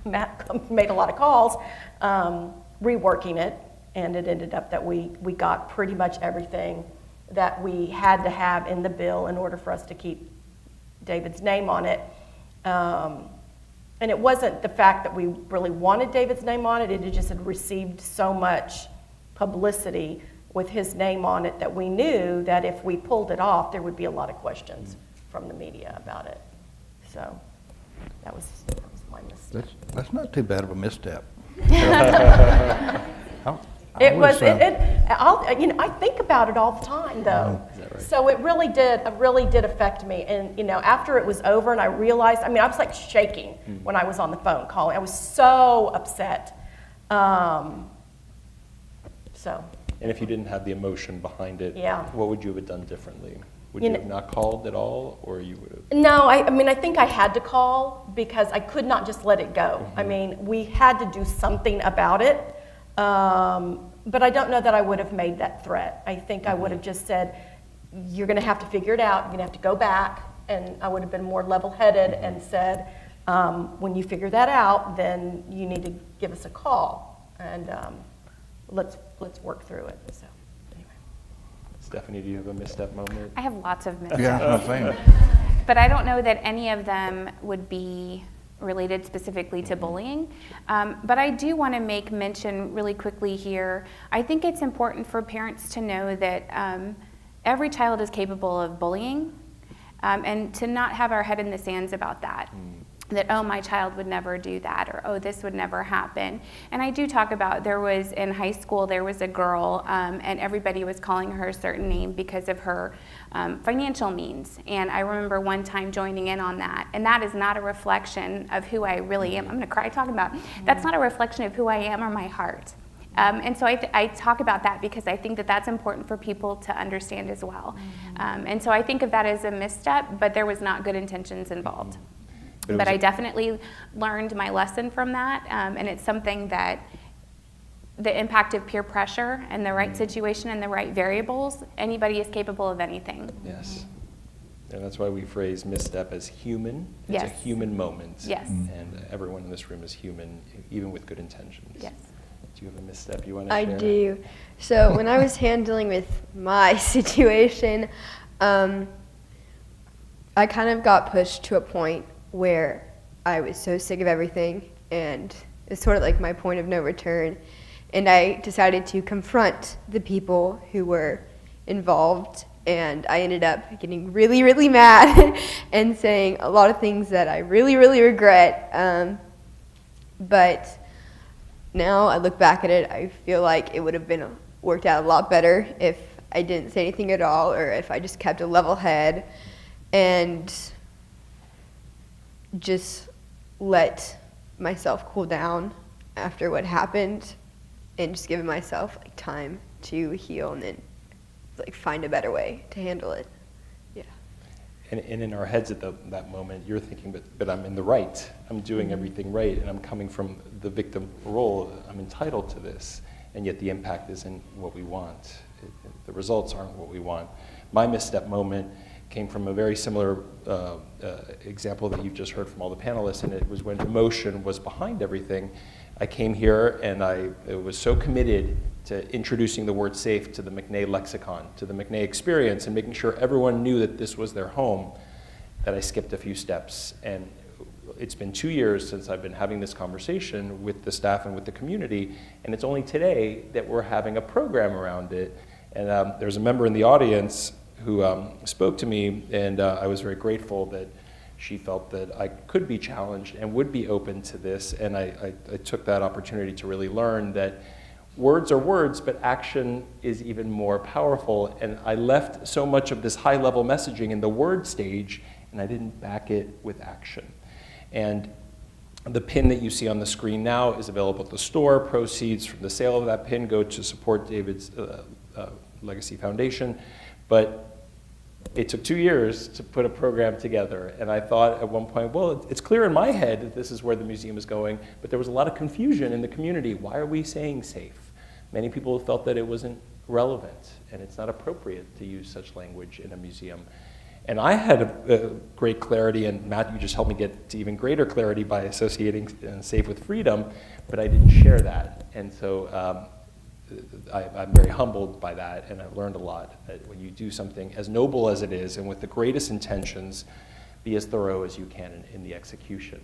Matt made a lot of calls, reworking it, and it ended up that we got pretty much everything that we had to have in the bill in order for us to keep David's name on it. And it wasn't the fact that we really wanted David's name on it, it just had received so much publicity with his name on it that we knew that if we pulled it off, there would be a lot of questions from the media about it. So that was my mistake. That's not too bad of a misstep. I think about it all the time, though. Right? So it really did affect me. And after it was over, and I realized, I was like shaking when I was on the phone calling. I was so upset. So, And if you didn't have the emotion behind it, Yeah. what would you have done differently? Would You you kn- have not called at all, or you would have? no, I mean, I think I had to call because I could not just let it go. I mean, we had to do something about it, but I don't know that I would have made that threat. I think I would have just said, you're going to have to figure it out. You're going to have to go back, and I would have been more level-headed and said, when you figure that out, then you need to give us a call, and let's work through it. So, anyway. Stephanie, do you have a misstep moment? I have lots of missteps. Yeah, I'm saying. But I don't know that any of them would be related specifically to bullying. But I do want to make mention really quickly here. I think it's important for parents to know that every child is capable of bullying, and to not have our head in the sands about that. That, oh, my child would never do that, or oh, this would never happen. And I do talk about, there was in high school, there was a girl, and everybody was calling her a certain name because of her financial means. And I remember one time joining in on that. And that is not a reflection of who I really am. I'm gonna cry talking about it. That's not a reflection of who I am or my heart. And so I talk about that because I think that that's important for people to understand as well. And so I think of that as a misstep, but there was not good intentions involved. But I definitely learned my lesson from that, and it's something that the impact of peer pressure and the right situation and the right variables, anybody is capable of anything. Yes. And that's why we phrase misstep as human. It's a Yes. human moment. Yes. And everyone in this room is human, even with good intentions. Yes. Do you have a misstep you want to I share? do. So when I was handling with my situation, I kind of got pushed to a point where I was so sick of everything, and it's sort of like my point of no return. And I decided to confront the people who were involved, and I ended up getting really, really mad and saying a lot of things that I really, really regret. But now I look back at it, I feel like it would have been worked out a lot better if I didn't say anything at all, or if I just kept a level head and just let myself cool down after what happened, and just giving myself like time to heal and then like find a better way to handle it. Yeah. And in our heads at that moment, you're thinking, but I'm in the right. I'm doing everything right, and I'm coming from the victim role. I'm entitled to this, and yet the impact isn't what we want. The results aren't what we want. My misstep moment came from a very similar example that you've just heard from all the panelists, and it was when emotion was behind everything. I came here and I was so committed to introducing the word safe to the McNay lexicon, to the McNay experience, and making sure everyone knew that this was their home, that I skipped a few steps. And it's been 2 years since I've been having this conversation with the staff and with the community, and it's only today that we're having a program around it. And there's a member in the audience who spoke to me, and I was very grateful that she felt that I could be challenged and would be open to this, and I took that opportunity to really learn that words are words, but action is even more powerful, and I left so much of this high-level messaging in the word stage, and I didn't back it with action. And the pin that you see on the screen now is available at the store. Proceeds from the sale of that pin go to support David's Legacy Foundation, but it took 2 years to put a program together, and I thought at one point, well, it's clear in my head that this is where the museum is going, but there was a lot of confusion in the community. Why are we saying safe? Many people felt that it wasn't relevant, and it's not appropriate to use such language in a museum. And I had a great clarity, and Matt, you just helped me get to even greater clarity by associating safe with freedom, but I didn't share that. And so I'm very humbled by that, and I've learned a lot, that when you do something as noble as it is and with the greatest intentions, be as thorough as you can in the execution.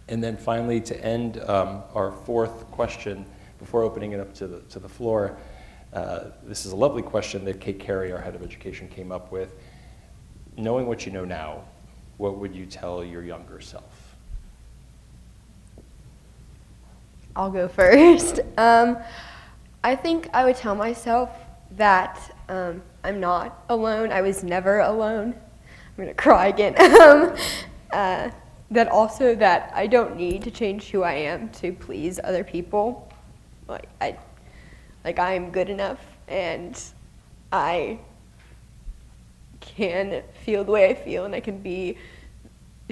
And then finally, to end our fourth question, before opening it up to the floor, this is a lovely question that Kate Carey, our head of education, came up with. Knowing what you know now, what would you tell your younger self? I'll go first. I think I would tell myself that I'm not alone. I was never alone. I'm gonna cry again. That also that I don't need to change who I am to please other people. Like like I am good enough and I can feel the way I feel and I can be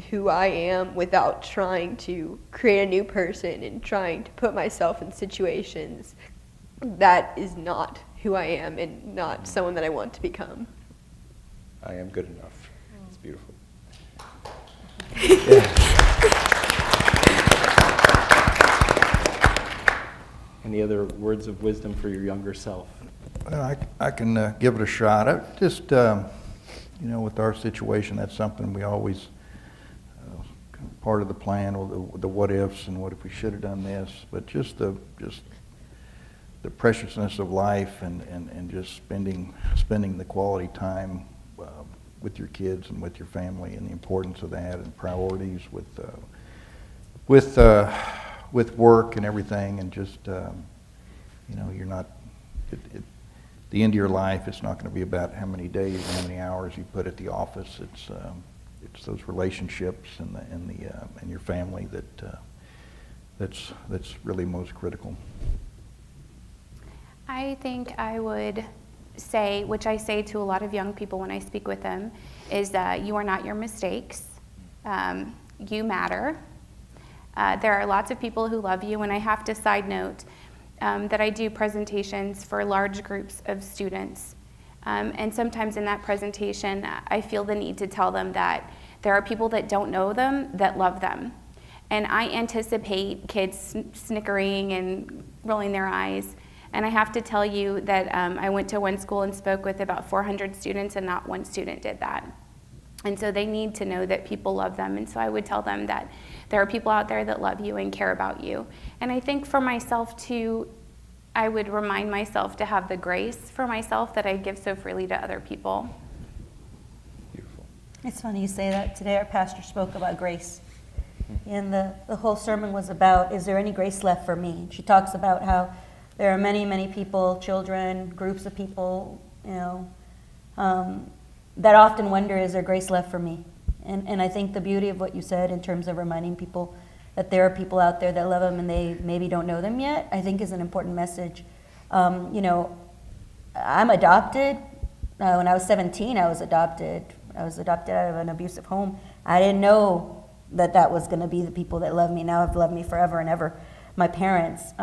who I am without trying to create a new person and trying to put myself in situations that is not who I am and not someone that I want to become. I am good enough. It's beautiful. Any other words of wisdom for your younger self? Well, I can give it a shot. With our situation, that's something we always, part of the plan, or the what ifs and what if we should have done this, but just the preciousness of life and just spending the quality time with your kids and with your family, and the importance of that, and priorities with work and everything, and just you're not the end of your life. It's not going to be about how many days and how many hours you put at the office. It's those relationships and your family that's really most critical. I think I would say, which I say to a lot of young people when I speak with them, is that you are not your mistakes. You matter. There are lots of people who love you, and I have to side note that I do presentations for large groups of students. And sometimes in that presentation, I feel the need to tell them that there are people that don't know them that love them. And I anticipate kids snickering and rolling their eyes. And I have to tell you that I went to one school and spoke with about 400 students, and not one student did that. And so they need to know that people love them. And so I would tell them that there are people out there that love you and care about you. And I think for myself too, I would remind myself to have the grace for myself that I give so freely to other people. Beautiful. It's funny you say that. Today our pastor spoke about grace. And the whole sermon was about, is there any grace left for me? She talks about how there are many, many people, children, groups of people, that often wonder, is there grace left for me? And I think the beauty of what you said in terms of reminding people that there are people out there that love them and they maybe don't know them yet, I think is an important message. I'm adopted. When I was 17, I was adopted. I was adopted out of an abusive home. I didn't know that was going to be the people that love me. Now have loved me forever and ever, my parents.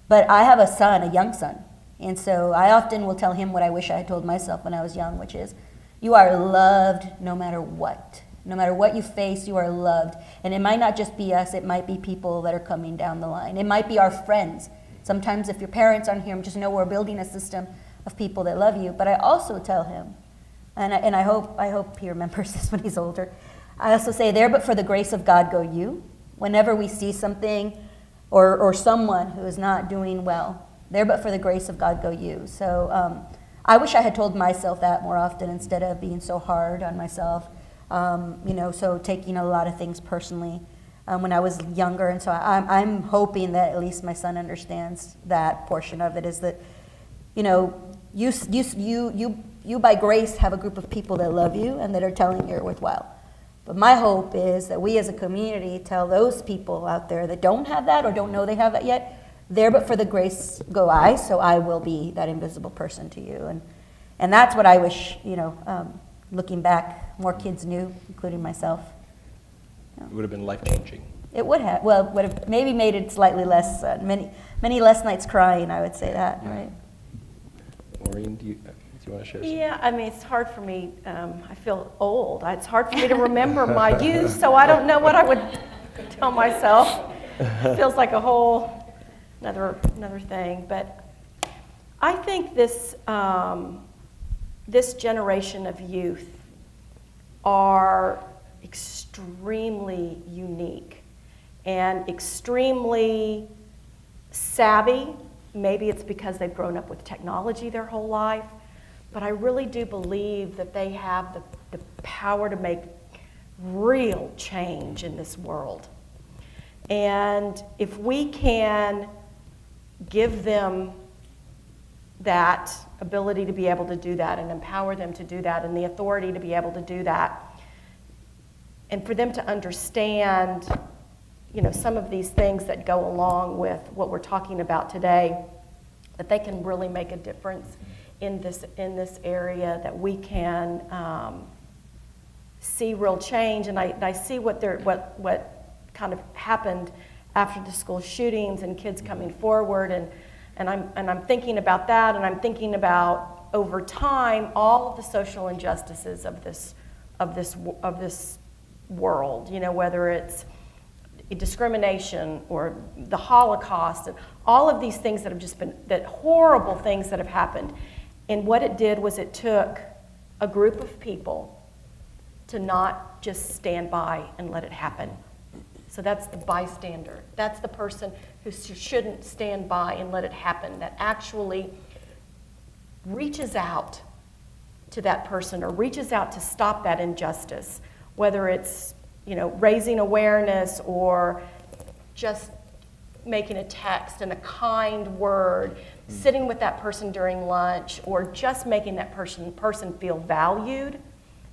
But I have a son, a young son. And so I often will tell him what I wish I had told myself when I was young, which is, you are loved no matter what. No matter what you face, you are loved. And it might not just be us, it might be people that are coming down the line. It might be our friends. Sometimes if your parents aren't here, just know we're building a system of people that love you. But I also tell him, and I hope he remembers this when he's older, I also say, there but for the grace of God go you. Whenever we see something or someone who is not doing well, there but for the grace of God go you. So I wish I had told myself that more often instead of being so hard on myself. So taking a lot of things personally when I was younger. And so I'm hoping that at least my son understands that portion of it, is that, you by grace have a group of people that love you and that are telling you you're worthwhile. But my hope is that we as a community tell those people out there that don't have that or don't know they have that yet, there but for the grace go I, so I will be that invisible person to you. And that's what I wish, looking back, more kids knew, including myself. It would have been life-changing. It would have. Well, would have maybe made it slightly less, many less nights crying, I would say that, right? Maureen, do you want to share something? Yeah, I mean, it's hard for me. I feel old. It's hard for me to remember my youth, so I don't know what I would tell myself. It feels like a whole another thing. But I think this generation of youth are extremely unique and extremely savvy. Maybe it's because they've grown up with technology their whole life, but I really do believe that they have the power to make real change in this world. And if we can give them that ability to be able to do that and empower them to do that and the authority to be able to do that, and for them to understand, some of these things that go along with what we're talking about today, that they can really make a difference in this area, that we can see real change. And I see what kind of happened after the school shootings and kids coming forward, and I'm thinking about that, and I'm thinking about over time all of the social injustices of this world. You know, whether it's discrimination or the Holocaust, and all of these things that have just been, that horrible things that have happened. And what it did was it took a group of people to not just stand by and let it happen. So that's the bystander. That's the person who shouldn't stand by and let it happen, that actually reaches out to that person or reaches out to stop that injustice, whether it's, you know, raising awareness or just making a text and a kind word, sitting with that person during lunch, or just making that person feel valued,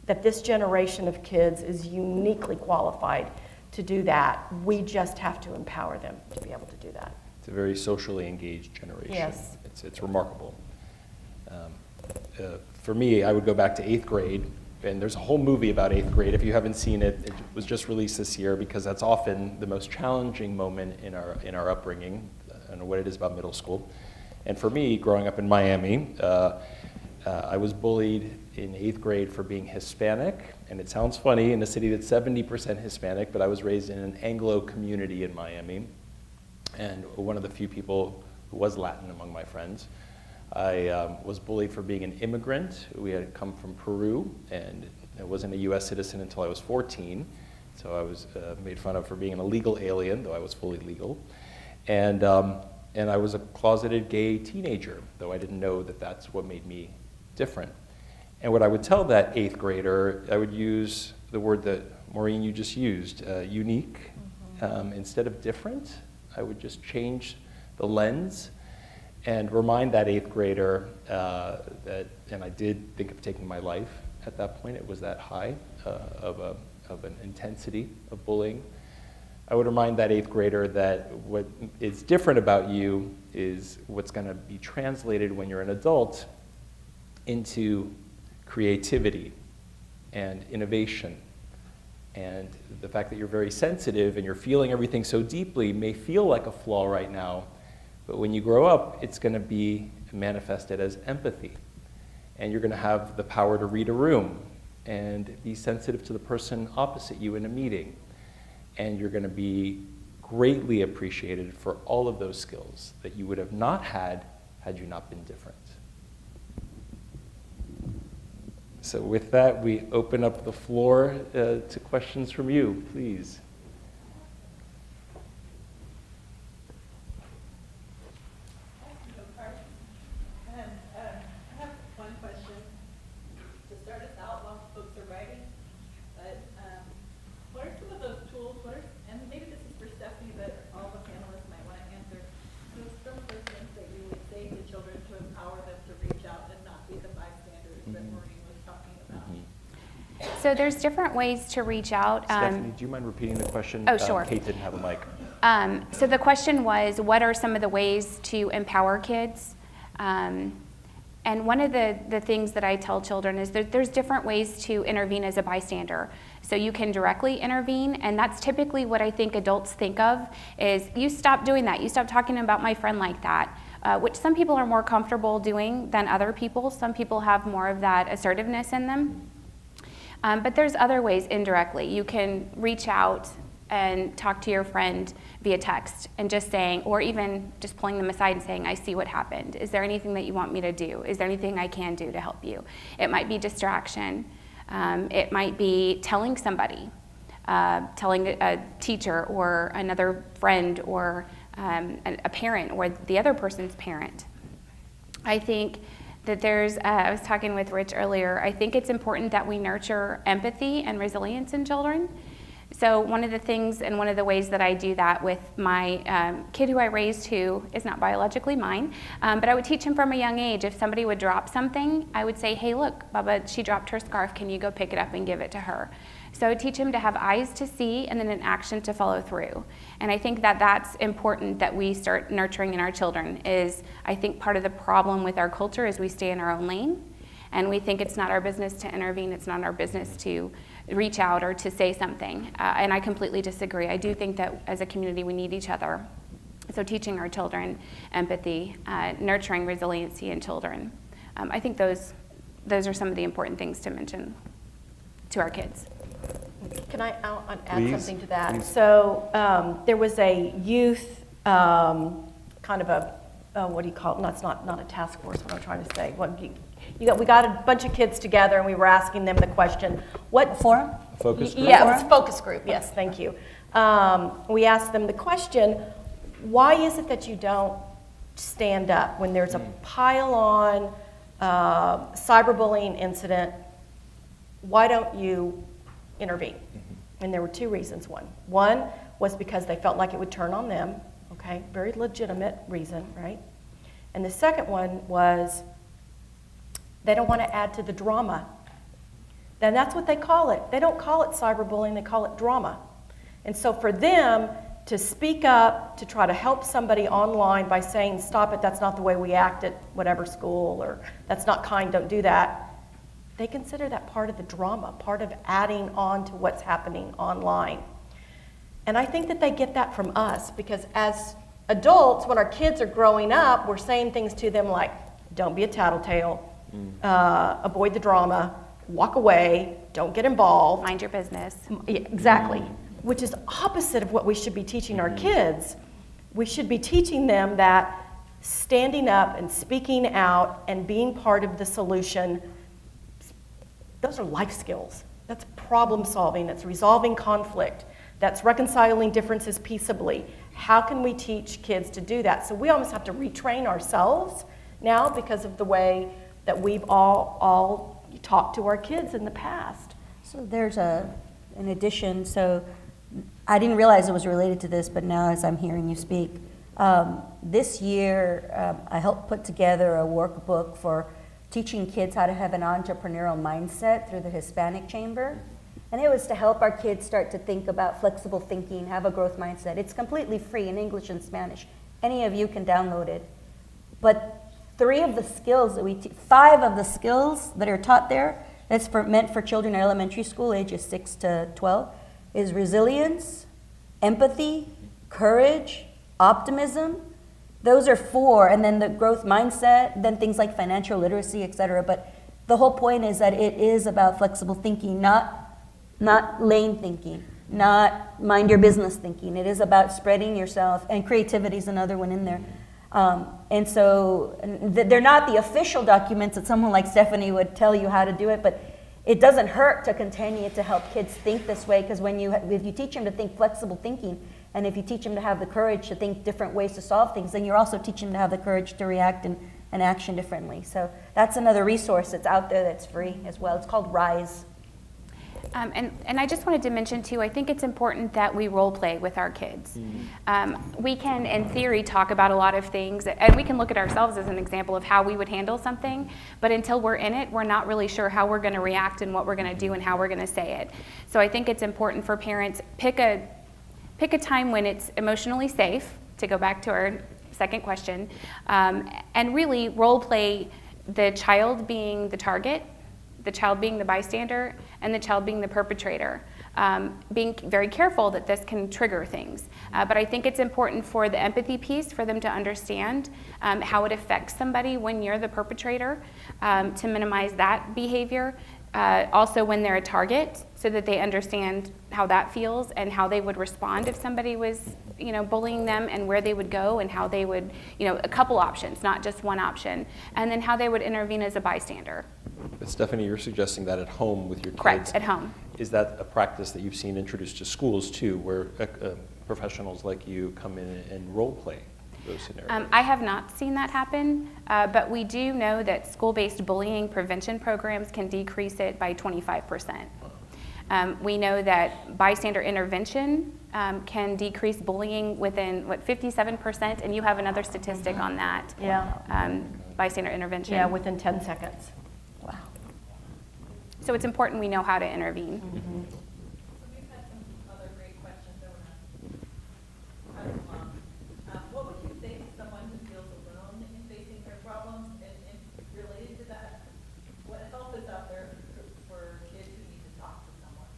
that this generation of kids is uniquely qualified to do that. We just have to empower them to be able to do that. It's a very socially engaged generation. Yes. It's remarkable. For me, I would go back to 8th grade, and there's a whole movie about 8th grade. If you haven't seen it, it was just released this year, because that's often the most challenging moment in our upbringing. I don't know what it is about middle school. And for me, growing up in Miami, I was bullied in 8th grade for being Hispanic, and it sounds funny in a city that's 70% Hispanic, but I was raised in an Anglo community in Miami, and one of the few people who was Latin among my friends. I was bullied for being an immigrant. We had come from Peru, and I wasn't a US citizen until I was 14, so I was made fun of for being an illegal alien, though I was fully legal. And I was a closeted gay teenager, though I didn't know that that's what made me different. And what I would tell that 8th grader, I would use the word that Maureen, you just used, unique. Instead of different, I would just change the lens and remind that 8th grader that, and I did think of taking my life at that point, it was that high of an intensity of bullying. I would remind that 8th grader that what is different about you is what's going to be translated when you're an adult into creativity and innovation. And the fact that you're very sensitive and you're feeling everything so deeply may feel like a flaw right now, but when you grow up, it's going to be manifested as empathy. And you're going to have the power to read a room and be sensitive to the person opposite you in a meeting. And you're going to be greatly appreciated for all of those skills that you would have not had you not been different. So with that, we open up the floor to questions from you, please. I have one question to start us out while folks are writing. But what are some of those tools? And maybe this is for Stephanie, but all the panelists might want to answer. Some of those things that you would say to children to empower them to reach out and not be the bystanders that Maureen was talking about. So there's different ways to reach out. Stephanie, do you mind repeating the question? Oh, sure. Kate didn't have a mic. So the question was, what are some of the ways to empower kids? And one of the things that I tell children is that there's different ways to intervene as a bystander. So you can directly intervene, and that's typically what I think adults think of, is you stop doing that. You stop talking about my friend like that, which some people are more comfortable doing than other people. Some people have more of that assertiveness in them. But there's other ways indirectly. You can reach out and talk to your friend via text and just saying, or even just pulling them aside and saying, I see what happened. Is there anything that you want me to do? Is there anything I can do to help you? It might be distraction. It might be telling somebody, telling a teacher or another friend or a parent or the other person's parent. I think that there's, I was talking with Rich earlier, I think it's important that we nurture empathy and resilience in children. So one of the things and one of the ways that I do that with my kid who I raised, who is not biologically mine, but I would teach him from a young age, if somebody would drop something, I would say, hey, look, Bubba, she dropped her scarf. Can you go pick it up and give it to her? So I would teach him to have eyes to see and then an action to follow through. And I think that that's important that we start nurturing in our children. Is I think part of the problem with our culture is we stay in our own lane and we think it's not our business to intervene, it's not our business to reach out or to say something. And I completely disagree. I do think that as a community we need each other. So teaching our children empathy, nurturing resiliency in children. I think those are some of the important things to mention to our kids. Can I add Please, something to that? please. So there was a youth kind of a, what do you call it? No, it's not a task force, what I'm trying to say. We got a bunch of kids together and we were asking them the question, what Forum? Focus group? Yeah, it was a focus group, yes, thank you. We asked them the question, why is it that you don't stand up when there's a pile-on cyberbullying incident? Why don't you intervene? And there were two reasons. One was because they felt like it would turn on them, okay, very legitimate reason, right? And the second one was they don't want to add to the drama. Then that's what they call it. They don't call it cyberbullying, they call it drama. And so for them to speak up, to try to help somebody online by saying, stop it, that's not the way we act at whatever school, or that's not kind, don't do that, they consider that part of the drama, part of adding on to what's happening online. And I think that they get that from us, because as adults, when our kids are growing up, we're saying things to them like, don't be a tattletale, avoid the drama, walk away, don't get involved. Mind your business. Yeah, exactly, which is opposite of what we should be teaching our kids. We should be teaching them that standing up and speaking out and being part of the solution, those are life skills. That's problem solving, that's resolving conflict, that's reconciling differences peaceably. How can we teach kids to do that? So we almost have to retrain ourselves now because of the way that we've all talked to our kids in the past. So there's an addition, so I didn't realize it was related to this, but now as I'm hearing you speak, this year I helped put together a workbook for teaching kids how to have an entrepreneurial mindset through the Hispanic Chamber. And it was to help our kids start to think about flexible thinking, have a growth mindset. It's completely free in English and Spanish. Any of you can download it. But 5 of the skills that are taught there, that's meant for children in elementary school, ages 6 to 12, is resilience, empathy, courage, optimism. Those are 4, and then the growth mindset, then things like financial literacy, etc. But the whole point is that it is about flexible thinking, not lane thinking, not mind your business thinking. It is about spreading yourself, and creativity is another one in there. And so they're not the official documents that someone like Stephanie would tell you how to do it, but it doesn't hurt to continue to help kids think this way, because if you teach them to think flexible thinking, and if you teach them to have the courage to think different ways to solve things, then you're also teaching them to have the courage to react and action differently. So that's another resource that's out there that's free as well. It's called RISE. And I just wanted to mention too, I think it's important that we role play with our kids. We can, in theory, talk about a lot of things, and we can look at ourselves as an example of how we would handle something, but until we're in it, we're not really sure how we're going to react and what we're going to do and how we're going to say it. So I think it's important for parents, pick a time when it's emotionally safe, to go back to our second question, and really role play the child being the target, the child being the bystander, and the child being the perpetrator. Being very careful that this can trigger things. But I think it's important for the empathy piece for them to understand how it affects somebody when you're the perpetrator, to minimize that behavior. Also when they're a target, so that they understand how that feels and how they would respond if somebody was, bullying them, and where they would go and how they would, a couple options, not just one option, and then how they would intervene as a bystander. But Stephanie, you're suggesting that at home with your kids. Correct, at home. Is that a practice that you've seen introduced to schools too, where professionals like you come in and role play those scenarios? I have not seen that happen, but we do know that school-based bullying prevention programs can decrease it by 25%. We know that bystander intervention can decrease bullying within, 57%? And you have another statistic on that. Yeah. Bystander intervention. Yeah, within 10 seconds. Wow. So it's important we know how to intervene. Mm-hmm. We've had some other great questions that were not as long. What would you say to someone who feels alone in facing their problems, and related to that, what help is out there for kids who need to talk to someone?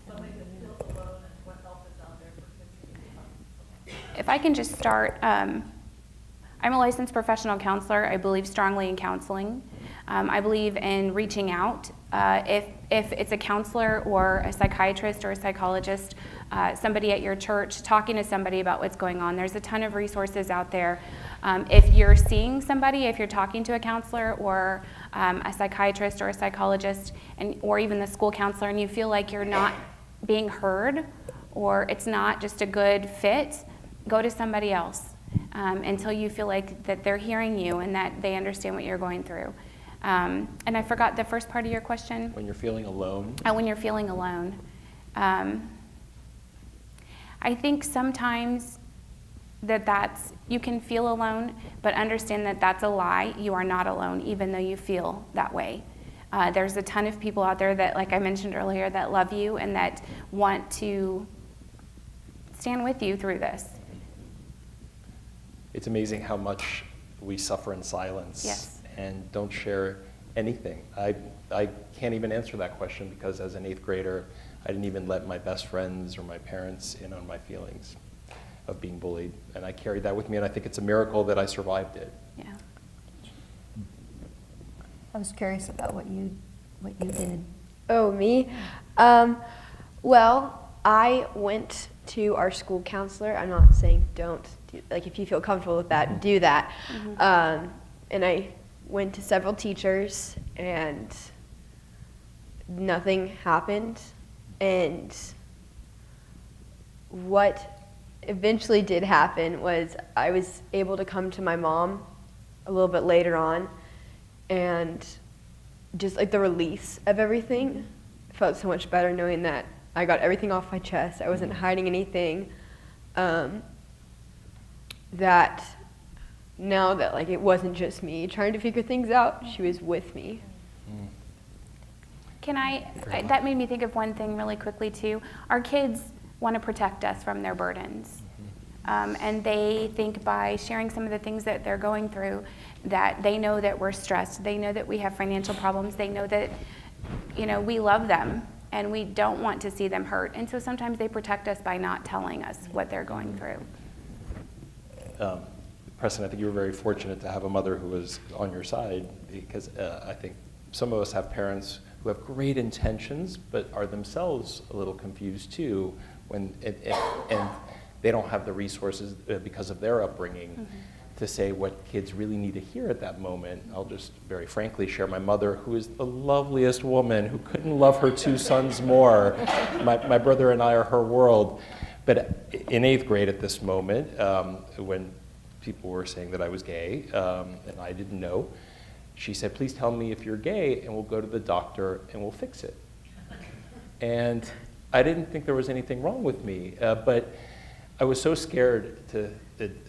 Somebody who feels alone, and what help is out there for kids who need to talk to someone? If I can just start, I'm a licensed professional counselor. I believe strongly in counseling. I believe in reaching out. If it's a counselor or a psychiatrist or a psychologist, somebody at your church, talking to somebody about what's going on. There's a ton of resources out there. If you're seeing somebody, if you're talking to a counselor or a psychiatrist or a psychologist, or even the school counselor, and you feel like you're not being heard or it's not just a good fit, go to somebody else. Until you feel like that they're hearing you and that they understand what you're going through. And I forgot the first part of your question. When you're feeling alone. When you're feeling alone. I think sometimes you can feel alone, but understand that that's a lie. You are not alone, even though you feel that way. There's a ton of people out there that, like I mentioned earlier, that love you and that want to stand with you through this. It's amazing how much we suffer in silence. Yes. And don't share anything. I can't even answer that question because as an 8th grader, I didn't even let my best friends or my parents in on my feelings of being bullied. And I carried that with me, and I think it's a miracle that I survived it. Yeah. I was curious about what you did. Oh, me? Well, I went to our school counselor. I'm not saying don't do, like, if you feel comfortable with that, do that. And I went to several teachers, and nothing happened. And what eventually did happen was I was able to come to my mom a little bit later on, and just like the release of everything, I felt so much better knowing that I got everything off my chest. I wasn't hiding anything. That now that like it wasn't just me trying to figure things out, she was with me. Can that made me think of one thing really quickly too. Our kids want to protect us from their burdens. And they think by sharing some of the things that they're going through, that they know that we're stressed, they know that we have financial problems, they know that, we love them and we don't want to see them hurt. And so sometimes they protect us by not telling us what they're going through. Preston, I think you were very fortunate to have a mother who was on your side, because I think some of us have parents who have great intentions but are themselves a little confused too and they don't have the resources because of their upbringing to say what kids really need to hear at that moment. I'll just very frankly share my mother, who is the loveliest woman, who couldn't love her 2 sons more. My brother and I are her world. But in 8th grade at this moment, when people were saying that I was gay, and I didn't know, she said, please tell me if you're gay and we'll go to the doctor and we'll fix it. And I didn't think there was anything wrong with me, but I was so scared to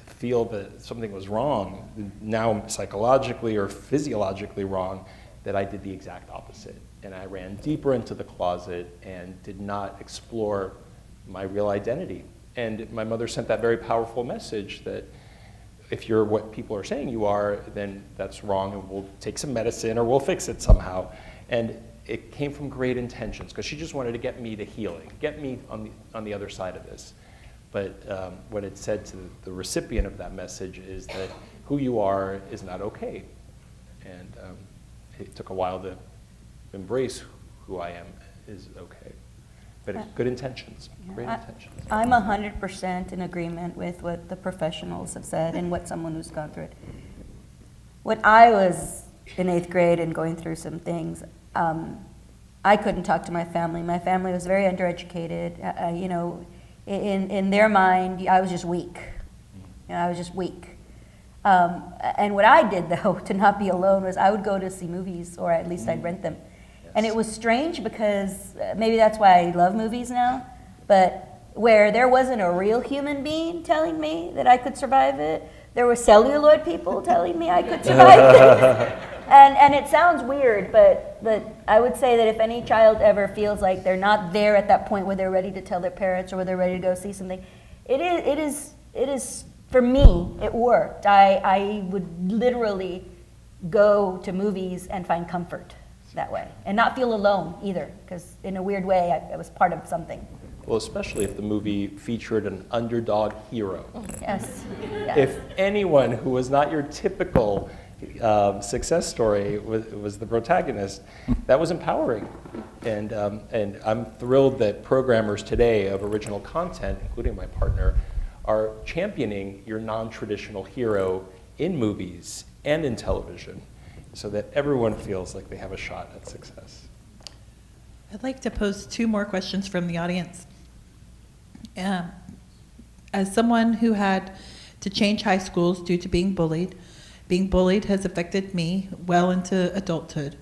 feel that something was wrong, now psychologically or physiologically wrong, that I did the exact opposite. And I ran deeper into the closet and did not explore my real identity. And my mother sent that very powerful message that if you're what people are saying you are, then that's wrong and we'll take some medicine or we'll fix it somehow. And it came from great intentions because she just wanted to get me to healing, get me on the other side of this. But what it said to the recipient of that message is that who you are is not okay. And it took a while to embrace who I am is okay. But good intentions, great intentions. I'm 100% in agreement with what the professionals have said and what someone who's gone through it. When I was in 8th grade and going through some things, I couldn't talk to my family. My family was very undereducated. In their mind, I was just weak. I was just weak. And what I did, though, to not be alone was I would go to see movies, or at least I'd rent them. And it was strange because maybe that's why I love movies now, but where there wasn't a real human being telling me that I could survive it, there were celluloid people telling me I could survive it. And it sounds weird, but I would say that if any child ever feels like they're not there at that point where they're ready to tell their parents or where they're ready to go see something, it is for me, it worked. I would literally go to movies and find comfort that way and not feel alone either, because in a weird way, I was part of something. Well, especially if the movie featured an underdog hero. Yes. If anyone who was not your typical success story was the protagonist, that was empowering. And I'm thrilled that programmers today of original content, including my partner, are championing your non-traditional hero in movies and in television so that everyone feels like they have a shot at success. I'd like to pose 2 more questions from the audience. As someone who had to change high schools due to being bullied has affected me well into adulthood.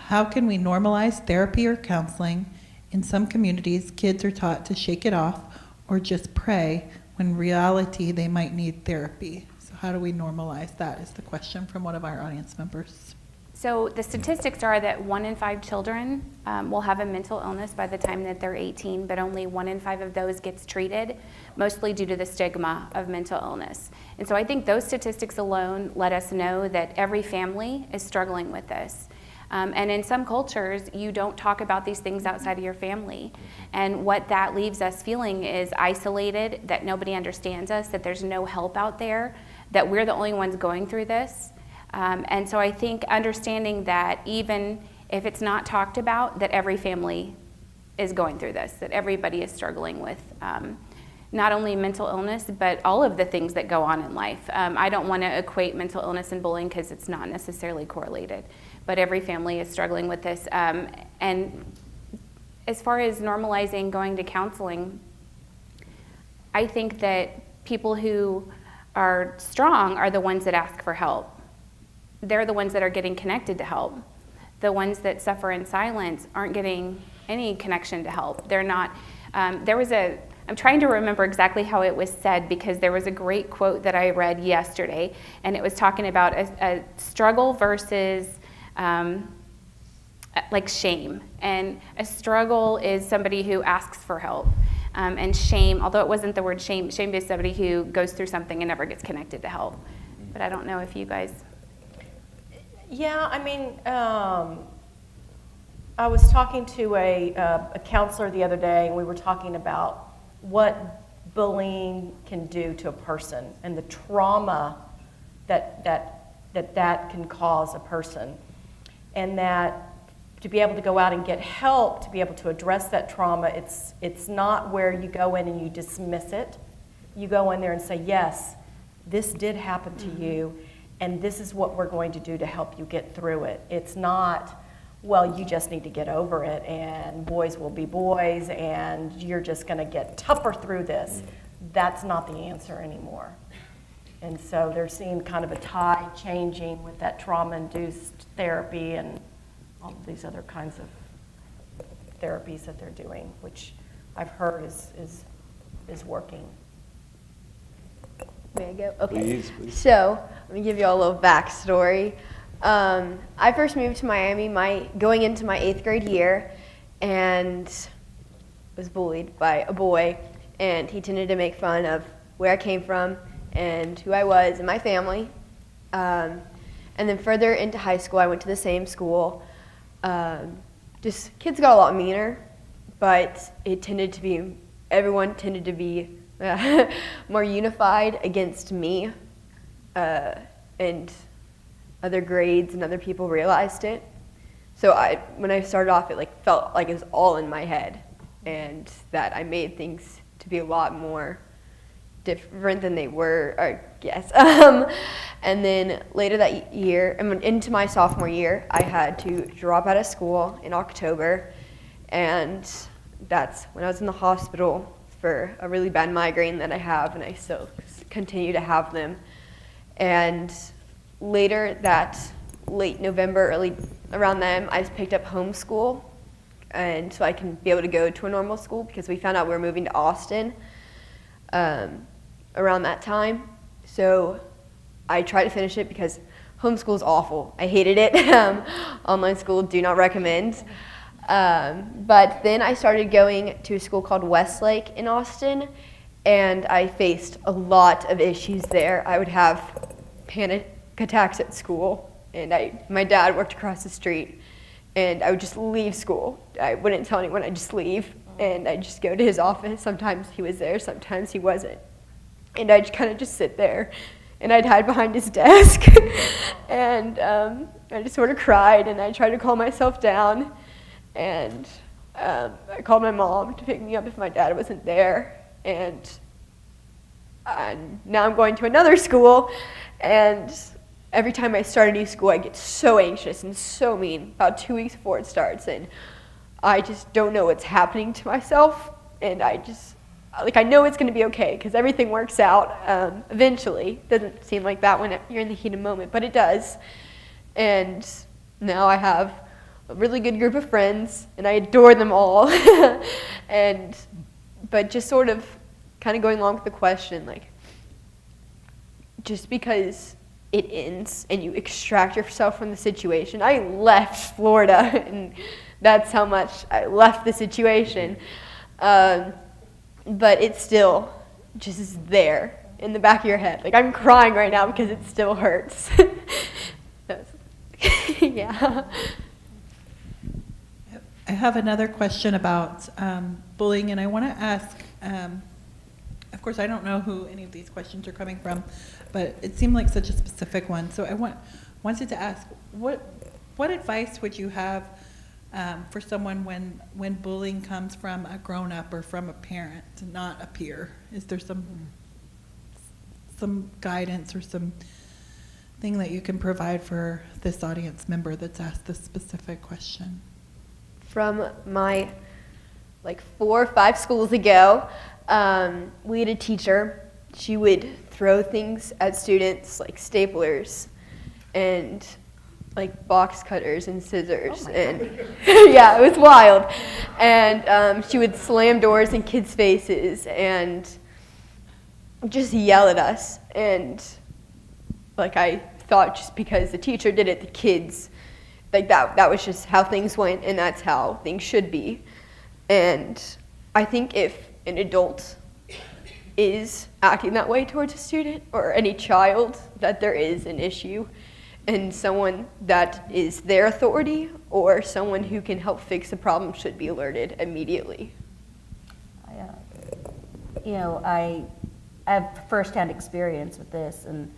How can we normalize therapy or counseling? In some communities, kids are taught to shake it off or just pray, when in reality they might need therapy. So how do we normalize that is the question from one of our audience members. So the statistics are that 1 in 5 children will have a mental illness by the time that they're 18, but only 1 in 5 of those gets treated, mostly due to the stigma of mental illness. And so I think those statistics alone let us know that every family is struggling with this. And in some cultures, you don't talk about these things outside of your family. And what that leaves us feeling is isolated, that nobody understands us, that there's no help out there, that we're the only ones going through this. And so I think understanding that even if it's not talked about, that every family is going through this, that everybody is struggling with not only mental illness, but all of the things that go on in life. I don't want to equate mental illness and bullying because it's not necessarily correlated, but every family is struggling with this. And as far as normalizing going to counseling, I think that people who are strong are the ones that ask for help. They're the ones that are getting connected to help. The ones that suffer in silence aren't getting any connection to help. They're not, I'm trying to remember exactly how it was said because there was a great quote that I read yesterday, and it was talking about a struggle versus like shame. And a struggle is somebody who asks for help. And shame, although it wasn't the word shame, shame is somebody who goes through something and never gets connected to help. But I don't know if you guys... Yeah, I mean, I was talking to a counselor the other day, and we were talking about what bullying can do to a person and the trauma that can cause a person, and that to be able to go out and get help, to be able to address that trauma, it's not where you go in and you dismiss it. You go in there and say, yes, this did happen to you, and this is what we're going to do to help you get through it. It's not, well, you just need to get over it, and boys will be boys, and you're just going to get tougher through this. That's not the answer anymore. And so they're seeing kind of a tide changing with that trauma-induced therapy and all of these other kinds of therapies that they're doing, which I've heard is working. May I go? Okay. Please. So, let me give you all a little backstory. I first moved to Miami going into my 8th grade year, and was bullied by a boy, and he tended to make fun of where I came from and who I was and my family. And then further into high school, I went to the same school. Just kids got a lot meaner, but everyone tended to be more unified against me, and other grades and other people realized it. So when I started off, it felt like it was all in my head, and that I made things to be a lot more different than they were, I guess. And then later that year, into my sophomore year, I had to drop out of school in October, and that's when I was in the hospital for a really bad migraine that I have, and I still continue to have them. And later that late November, early around then, I just picked up homeschool, and so I can be able to go to a normal school because we found out we were moving to Austin around that time. So I tried to finish it because homeschool is awful. I hated it. Online school, do not recommend. But then I started going to a school called Westlake in Austin, and I faced a lot of issues there. I would have panic attacks at school, and my dad worked across the street, and I would just leave school. I wouldn't tell anyone, I'd just leave, and I'd just go to his office. Sometimes he was there, sometimes he wasn't. And I'd kind of just sit there, and I'd hide behind his desk, and I just sort of cried, and I tried to calm myself down, and I called my mom to pick me up if my dad wasn't there, and now I'm going to another school, and every time I start a new school, I get so anxious and so mean about 2 weeks before it starts, and I just don't know what's happening to myself, and I know it's going to be okay because everything works out eventually. Doesn't seem like that when you're in the heat of the moment, but it does. And now I have a really good group of friends, and I adore them all. But just sort of kind of going along with the question, like, just because it ends and you extract yourself from the situation. I left Florida, and that's how much I left the situation. But it's still just is there in the back of your head. Like, I'm crying right now because it still hurts. Yeah. I have another question about bullying, and I want to ask, of course, I don't know who any of these questions are coming from, but it seemed like such a specific one. So I wanted to ask, what advice would you have for someone when bullying comes from a grown-up or from a parent, not a peer? Is there some guidance or some thing that you can provide for this audience member that's asked this specific question? From my 4 or 5 schools ago, we had a teacher. She would throw things at students like staplers and box cutters and scissors, and yeah, it was wild. And she would slam doors in kids' faces and just yell at us. And I thought just because the teacher did it, the kids, that was just how things went, and that's how things should be. And I think if an adult is acting that way towards a student or any child, that there is an issue, and someone that is their authority or someone who can help fix the problem should be alerted immediately. I have firsthand experience with this, and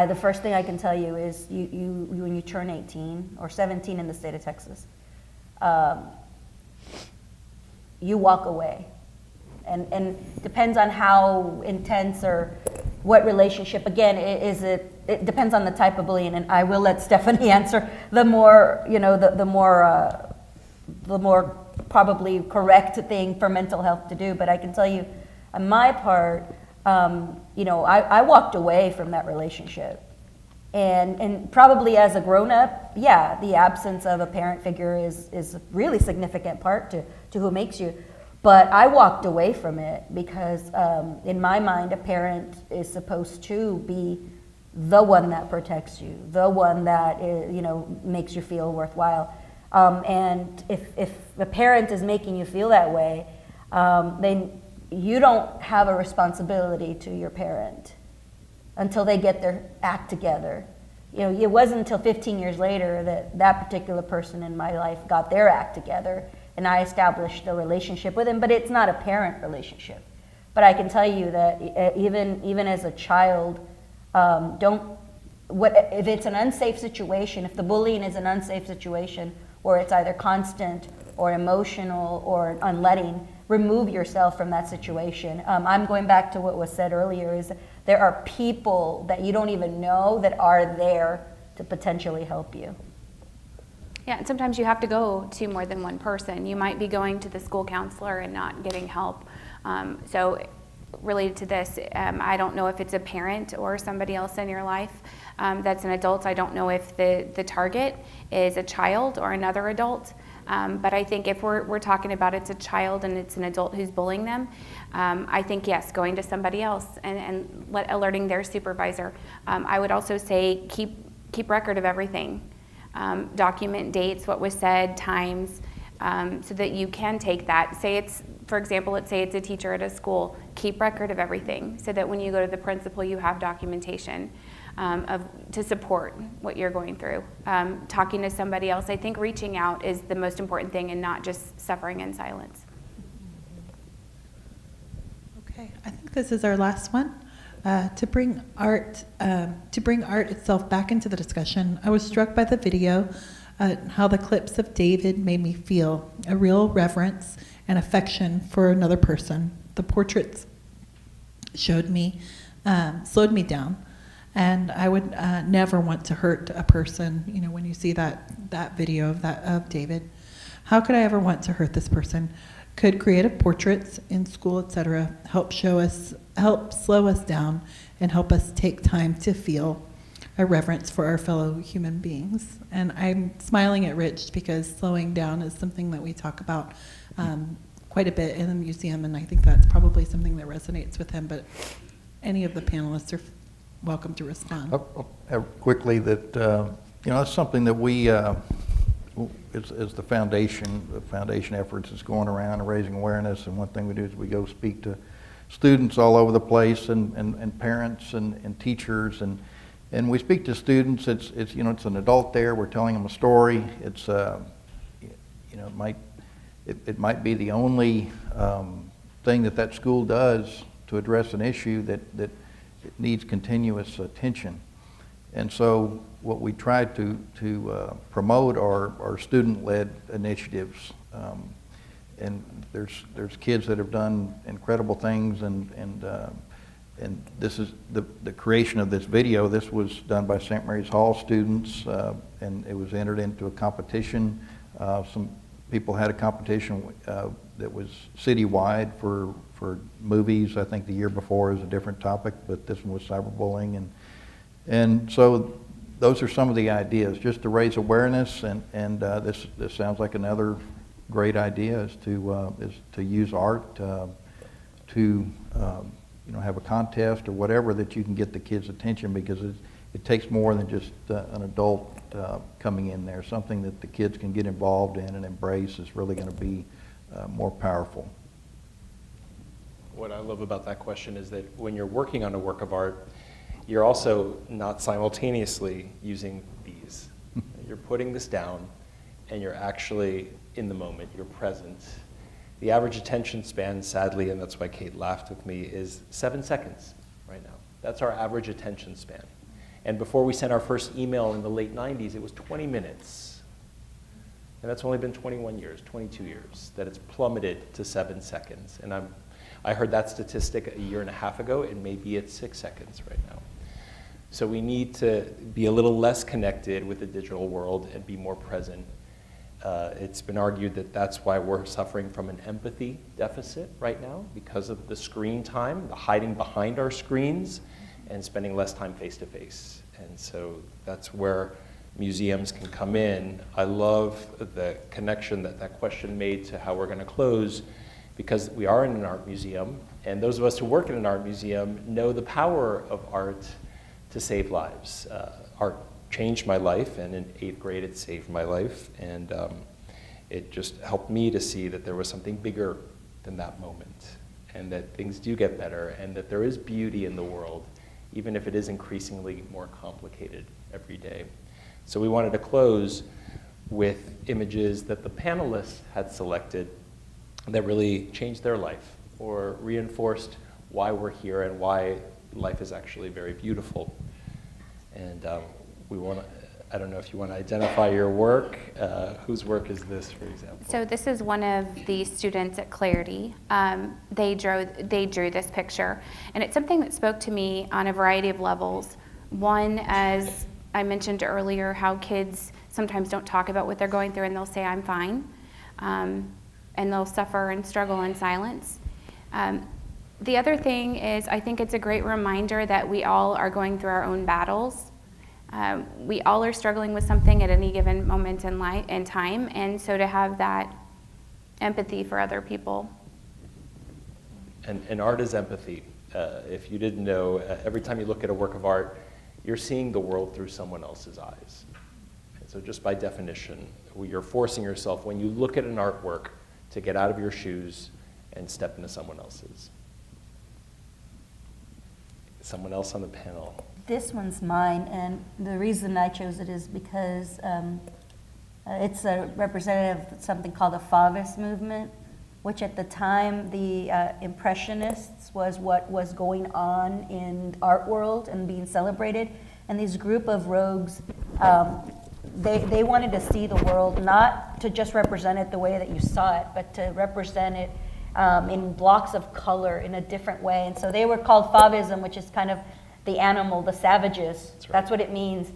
the first thing I can tell you is you when you turn 18 or 17 in the state of Texas, you walk away. And depends on how intense or what relationship. Again, it depends on the type of bullying, and I will let Stephanie answer the more probably correct thing for mental health to do. But I can tell you, on my part, I walked away from that relationship, and probably as a grown-up, yeah, the absence of a parent figure is a really significant part to who makes you. But I walked away from it because in my mind, a parent is supposed to be the one that protects you, the one that makes you feel worthwhile. And if the parent is making you feel that way, then you don't have a responsibility to your parent until they get their act together. It wasn't until 15 years later that particular person in my life got their act together, and I established a relationship with him, but it's not a parent relationship. But I can tell you that even as a child, if it's an unsafe situation, if the bullying is an unsafe situation, or it's either constant or emotional or unletting, remove yourself from that situation. I'm going back to what was said earlier, is there are people that you don't even know that are there to potentially help you. Yeah, and sometimes you have to go to more than one person. You might be going to the school counselor and not getting help. So related to this. I don't know if it's a parent or somebody else in your life that's an adult. I don't know if the target is a child or another adult. But I think if we're talking about it's a child and it's an adult who's bullying them, I think, yes, going to somebody else and alerting their supervisor. I would also say keep record of everything. Document dates, what was said, times, so that you can take that. Say it's, for example, let's say it's a teacher at a school. Keep record of everything so that when you go to the principal, you have documentation to support what you're going through. Talking to somebody else, I think reaching out is the most important thing and not just suffering in silence. Okay, I think this is our last one. To bring art itself back into the discussion, I was struck by the video, how the clips of David made me feel a real reverence and affection for another person. The portraits slowed me down, and I would never want to hurt a person. You know, when you see that video of David, how could I ever want to hurt this person? Could creative portraits in school, etc., help slow us down and help us take time to feel a reverence for our fellow human beings? And I'm smiling at Rich because slowing down is something that we talk about quite a bit in the museum, and I think that's probably something that resonates with him, but any of the panelists are welcome to respond. I'll add quickly that, that's something that we, as the foundation efforts is going around and raising awareness, and one thing we do is we go speak to students all over the place and parents and teachers, and we speak to students. It's an adult there. We're telling them a story. It's it might be the only thing that school does to address an issue that it needs continuous attention. And so what we try to promote are student-led initiatives. And there's kids that have done incredible things, and this is the creation of this video. This was done by St. Mary's Hall students, and it was entered into a competition. Some people had a competition that was citywide for movies. I think the year before was a different topic, but this one was cyberbullying, and so those are some of the ideas, just to raise awareness. And this sounds like another great idea is to use art to have a contest or whatever that you can get the kids' attention, because it takes more than just an adult coming in there. Something that the kids can get involved in and embrace is really going to be more powerful. What I love about that question is that when you're working on a work of art, you're also not simultaneously using these. You're putting this down, and you're actually in the moment, you're present. The average attention span, sadly, and that's why Kate laughed with me, is 7 seconds right now. That's our average attention span. And before we sent our first email in the late 90s, it was 20 minutes. And that's only been 21 years, 22 years, that it's plummeted to 7 seconds. And I heard that statistic a year and a half ago, and maybe it's 6 seconds right now. So we need to be a little less connected with the digital world and be more present. It's been argued that that's why we're suffering from an empathy deficit right now, because of the screen time, the hiding behind our screens, and spending less time face-to-face. And so that's where museums can come in. I love the connection that question made to how we're going to close, because we are in an art museum, and those of us who work in an art museum know the power of art to save lives. Art changed my life, and in 8th grade it saved my life, and it just helped me to see that there was something bigger than that moment, and that things do get better, and that there is beauty in the world, even if it is increasingly more complicated every day. So we wanted to close with images that the panelists had selected that really changed their life or reinforced why we're here and why life is actually very beautiful. And we want to, I don't know if you want to identify your work. Whose work is this, for example? So this is one of the students at Clarity. They drew this picture, and it's something that spoke to me on a variety of levels. One, as I mentioned earlier, how kids sometimes don't talk about what they're going through, and they'll say, "I'm fine," and they'll suffer and struggle in silence. The other thing is, I think it's a great reminder that we all are going through our own battles. We all are struggling with something at any given moment in life and time, and so to have that empathy for other people. And art is empathy. If you didn't know, every time you look at a work of art, you're seeing the world through someone else's eyes. And so just by definition, you're forcing yourself, when you look at an artwork, to get out of your shoes and step into someone else's. Someone else on the panel. This one's mine, and the reason I chose it is because it's a representative of something called the Fauvist movement, which at the time the Impressionists was what was going on in art world and being celebrated. And these group of rogues, they wanted to see the world not to just represent it the way that you saw it, but to represent it in blocks of color in a different way. And so they were called Fauvism, which is kind of the animal, the savages. That's what it means,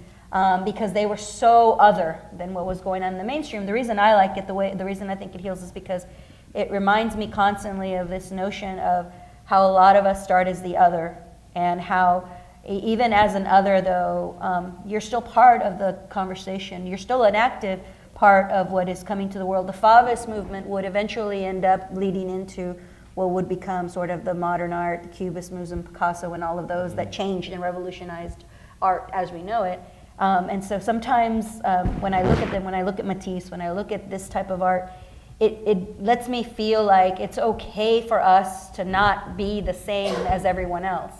because they were so other than what was going on in the mainstream. The reason I like it, the reason I think it heals, is because it reminds me constantly of this notion of how a lot of us start as the other, and how even as an other, though, you're still part of the conversation. You're still an active part of what is coming to the world. The Fauvist movement would eventually end up leading into what would become sort of the modern art, the Cubist movement, Picasso, and all of those that changed and revolutionized art as we know it. And so sometimes when I look at them, when I look at Matisse, when I look at this type of art, it lets me feel like it's okay for us to not be the same as everyone else.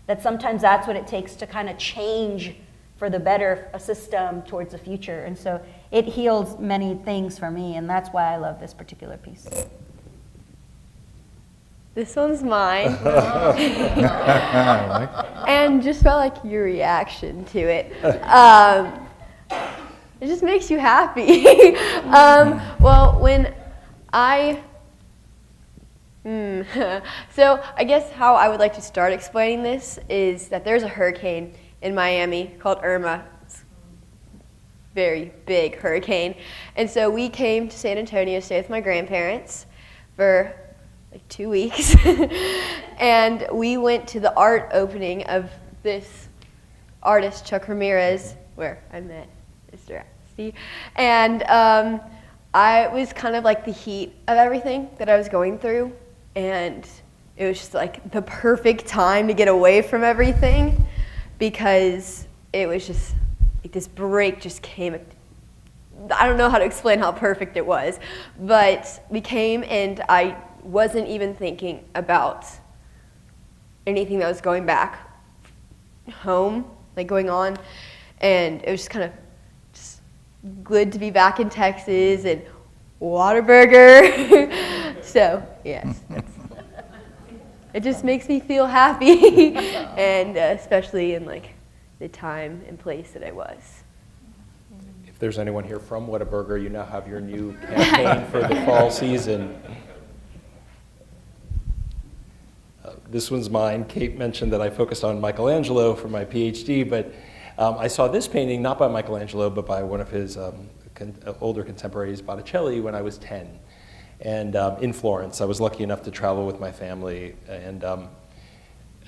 That sometimes that's what it takes to kind of change for the better a system towards the future. And so it heals many things for me, and that's why I love this particular piece. This one's mine. And just felt like your reaction to it. It just makes you happy. Well, when so I guess how I would like to start explaining this is that there's a hurricane in Miami called Irma. It's a very big hurricane. And so we came to San Antonio to stay with my grandparents for like 2 weeks. And we went to the art opening of this artist, Chuck Ramirez, where I met Mr. Asty. And I was kind of like the heat of everything that I was going through. And it was just like the perfect time to get away from everything, because it was just like this break just came. I don't know how to explain how perfect it was, but we came and I wasn't even thinking about anything that was going back home, like going on. And it was just kind of just good to be back in Texas and Whataburger. So, yes, it just makes me feel happy, and especially in like the time and place that I was. If there's anyone here from Whataburger, you now have your new campaign for the fall season. This one's mine. Kate mentioned that I focused on Michelangelo for my PhD, but I saw this painting not by Michelangelo, but by one of his older contemporaries, Botticelli, when I was 10. And in Florence, I was lucky enough to travel with my family. And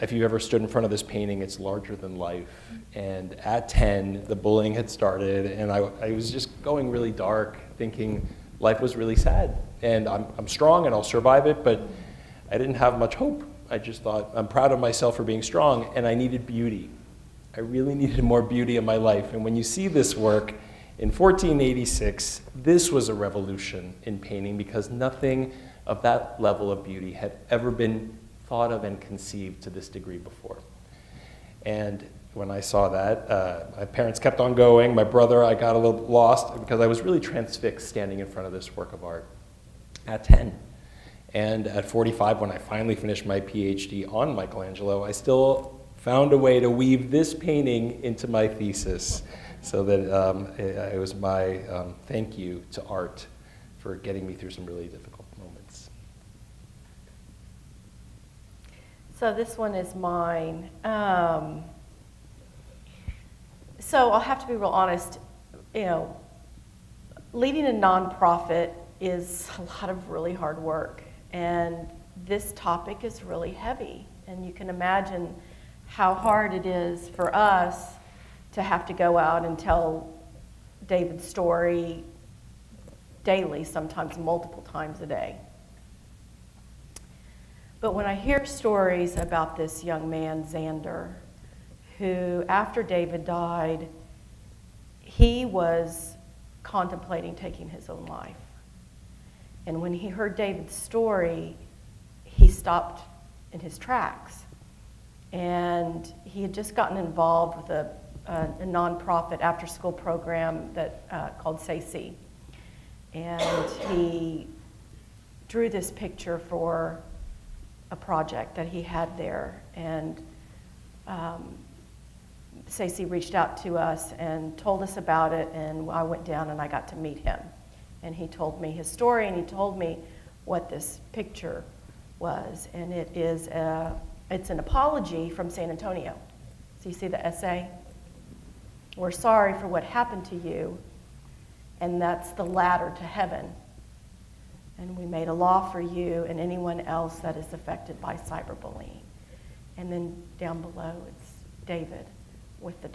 if you've ever stood in front of this painting, it's larger than life. And at 10, the bullying had started, and I was just going really dark, thinking life was really sad. And I'm strong and I'll survive it, but I didn't have much hope. I just thought, I'm proud of myself for being strong, and I needed beauty. I really needed more beauty in my life. And when you see this work, in 1486, this was a revolution in painting, because nothing of that level of beauty had ever been thought of and conceived to this degree before. And when I saw that, my parents kept on going. My brother, I got a little lost because I was really transfixed standing in front of this work of art at 10. And at 45, when I finally finished my PhD on Michelangelo, I still found a way to weave this painting into my thesis. So that it was my thank you to art for getting me through some really difficult moments. So this one is mine. So I'll have to be real honest. You know, leading a nonprofit is a lot of really hard work, and this topic is really heavy. And you can imagine how hard it is for us to have to go out and tell David's story daily, sometimes multiple times a day. But when I hear stories about this young man, Xander, who after David died, he was contemplating taking his own life. And when he heard David's story, he stopped in his tracks. And he had just gotten involved with a nonprofit after-school program that called SACY. And he drew this picture for a project that he had there. And SACY reached out to us and told us about it, and I went down and I got to meet him. And he told me his story, and he told me what this picture was. And it's an apology from San Antonio. So you see the essay? We're sorry for what happened to you, and that's the ladder to heaven. And we made a law for you and anyone else that is affected by cyberbullying. And then down below, it's David with the ...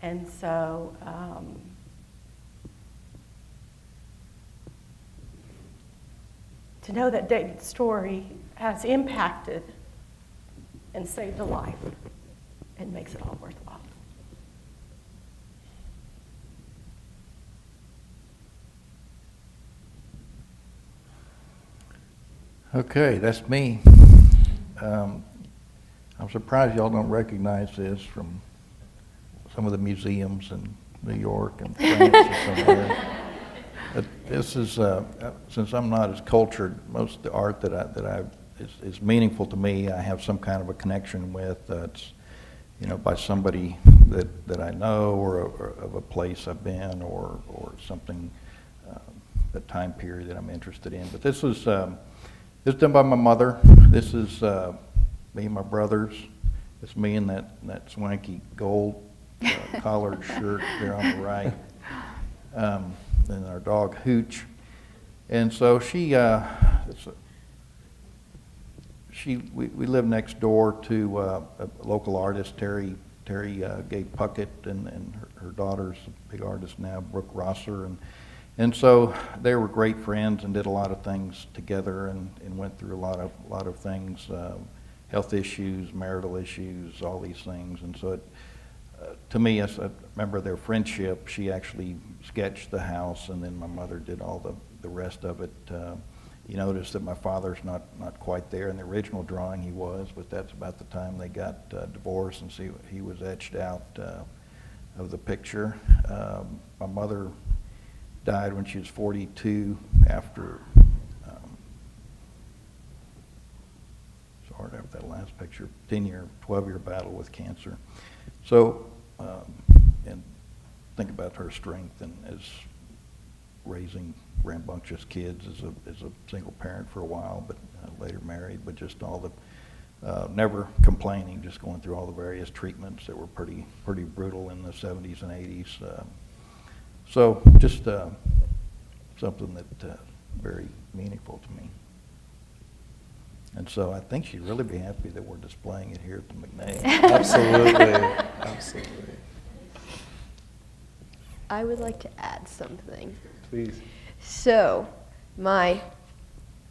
And so to know that David's story has impacted and saved a life, it makes it all worthwhile. Okay, that's me. I'm surprised y'all don't recognize this from some of the museums in New York and France or somewhere. But this is, since I'm not as cultured, most of the art that is meaningful to me, I have some kind of a connection with. It's, by somebody that I know, or of a place I've been, or something, a time period that I'm interested in. But this is done by my mother. This is me and my brothers. It's me in that swanky gold collared shirt there on the right. And our dog Hooch. And so we live next door to a local artist, Terry Gay Puckett, and her daughter's a big artist now, Brooke Rosser, and so they were great friends and did a lot of things together, and went through a lot of things, health issues, marital issues, all these things. And so to me, as I remember their friendship, she actually sketched the house, and then my mother did all the rest of it. You notice that my father's not quite there in the original drawing. He was, but that's about the time they got divorced, and so he was etched out of the picture. My mother died when she was 42 after, sorry, after that last picture, 12-year battle with cancer. So, and think about her strength and as raising rambunctious kids as a single parent for a while, but later married, but just all the, never complaining, just going through all the various treatments that were pretty brutal in the 70s and 80s. So just something that very meaningful to me. And so I think she'd really be happy that we're displaying it here at the McNay. Absolutely, absolutely. I would like to add something. Please. So, my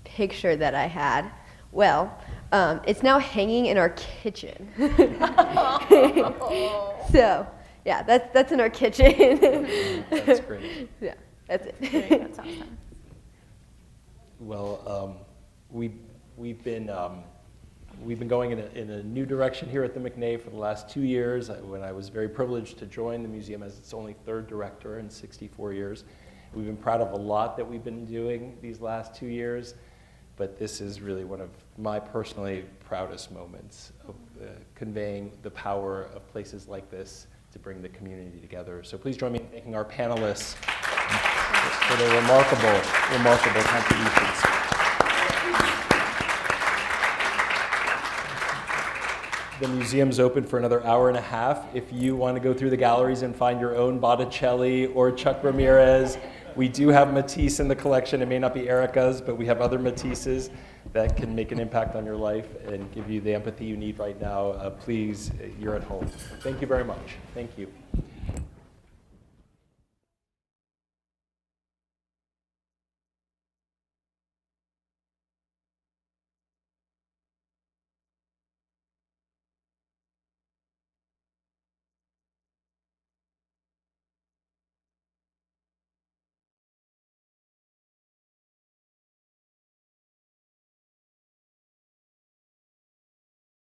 picture that I had, well, it's now hanging in our kitchen. So, yeah, that's in our kitchen. That's great. Yeah, that's it. That's awesome. Well, we've been going in a new direction here at the McNay for the last 2 years. When I was very privileged to join the museum as its only third director in 64 years. We've been proud of a lot that we've been doing these last 2 years, but this is really one of my personally proudest moments of conveying the power of places like this to bring the community together. So please join me in thanking our panelists for their remarkable contributions. The museum's open for another hour and a half. If you want to go through the galleries and find your own Botticelli or Chuck Ramirez We do have Matisse in the collection. It may not be Erica's, but we have other Matisses that can make an impact on your life and give you the empathy you need right now. Please, you're at home. Thank you very much. Thank you.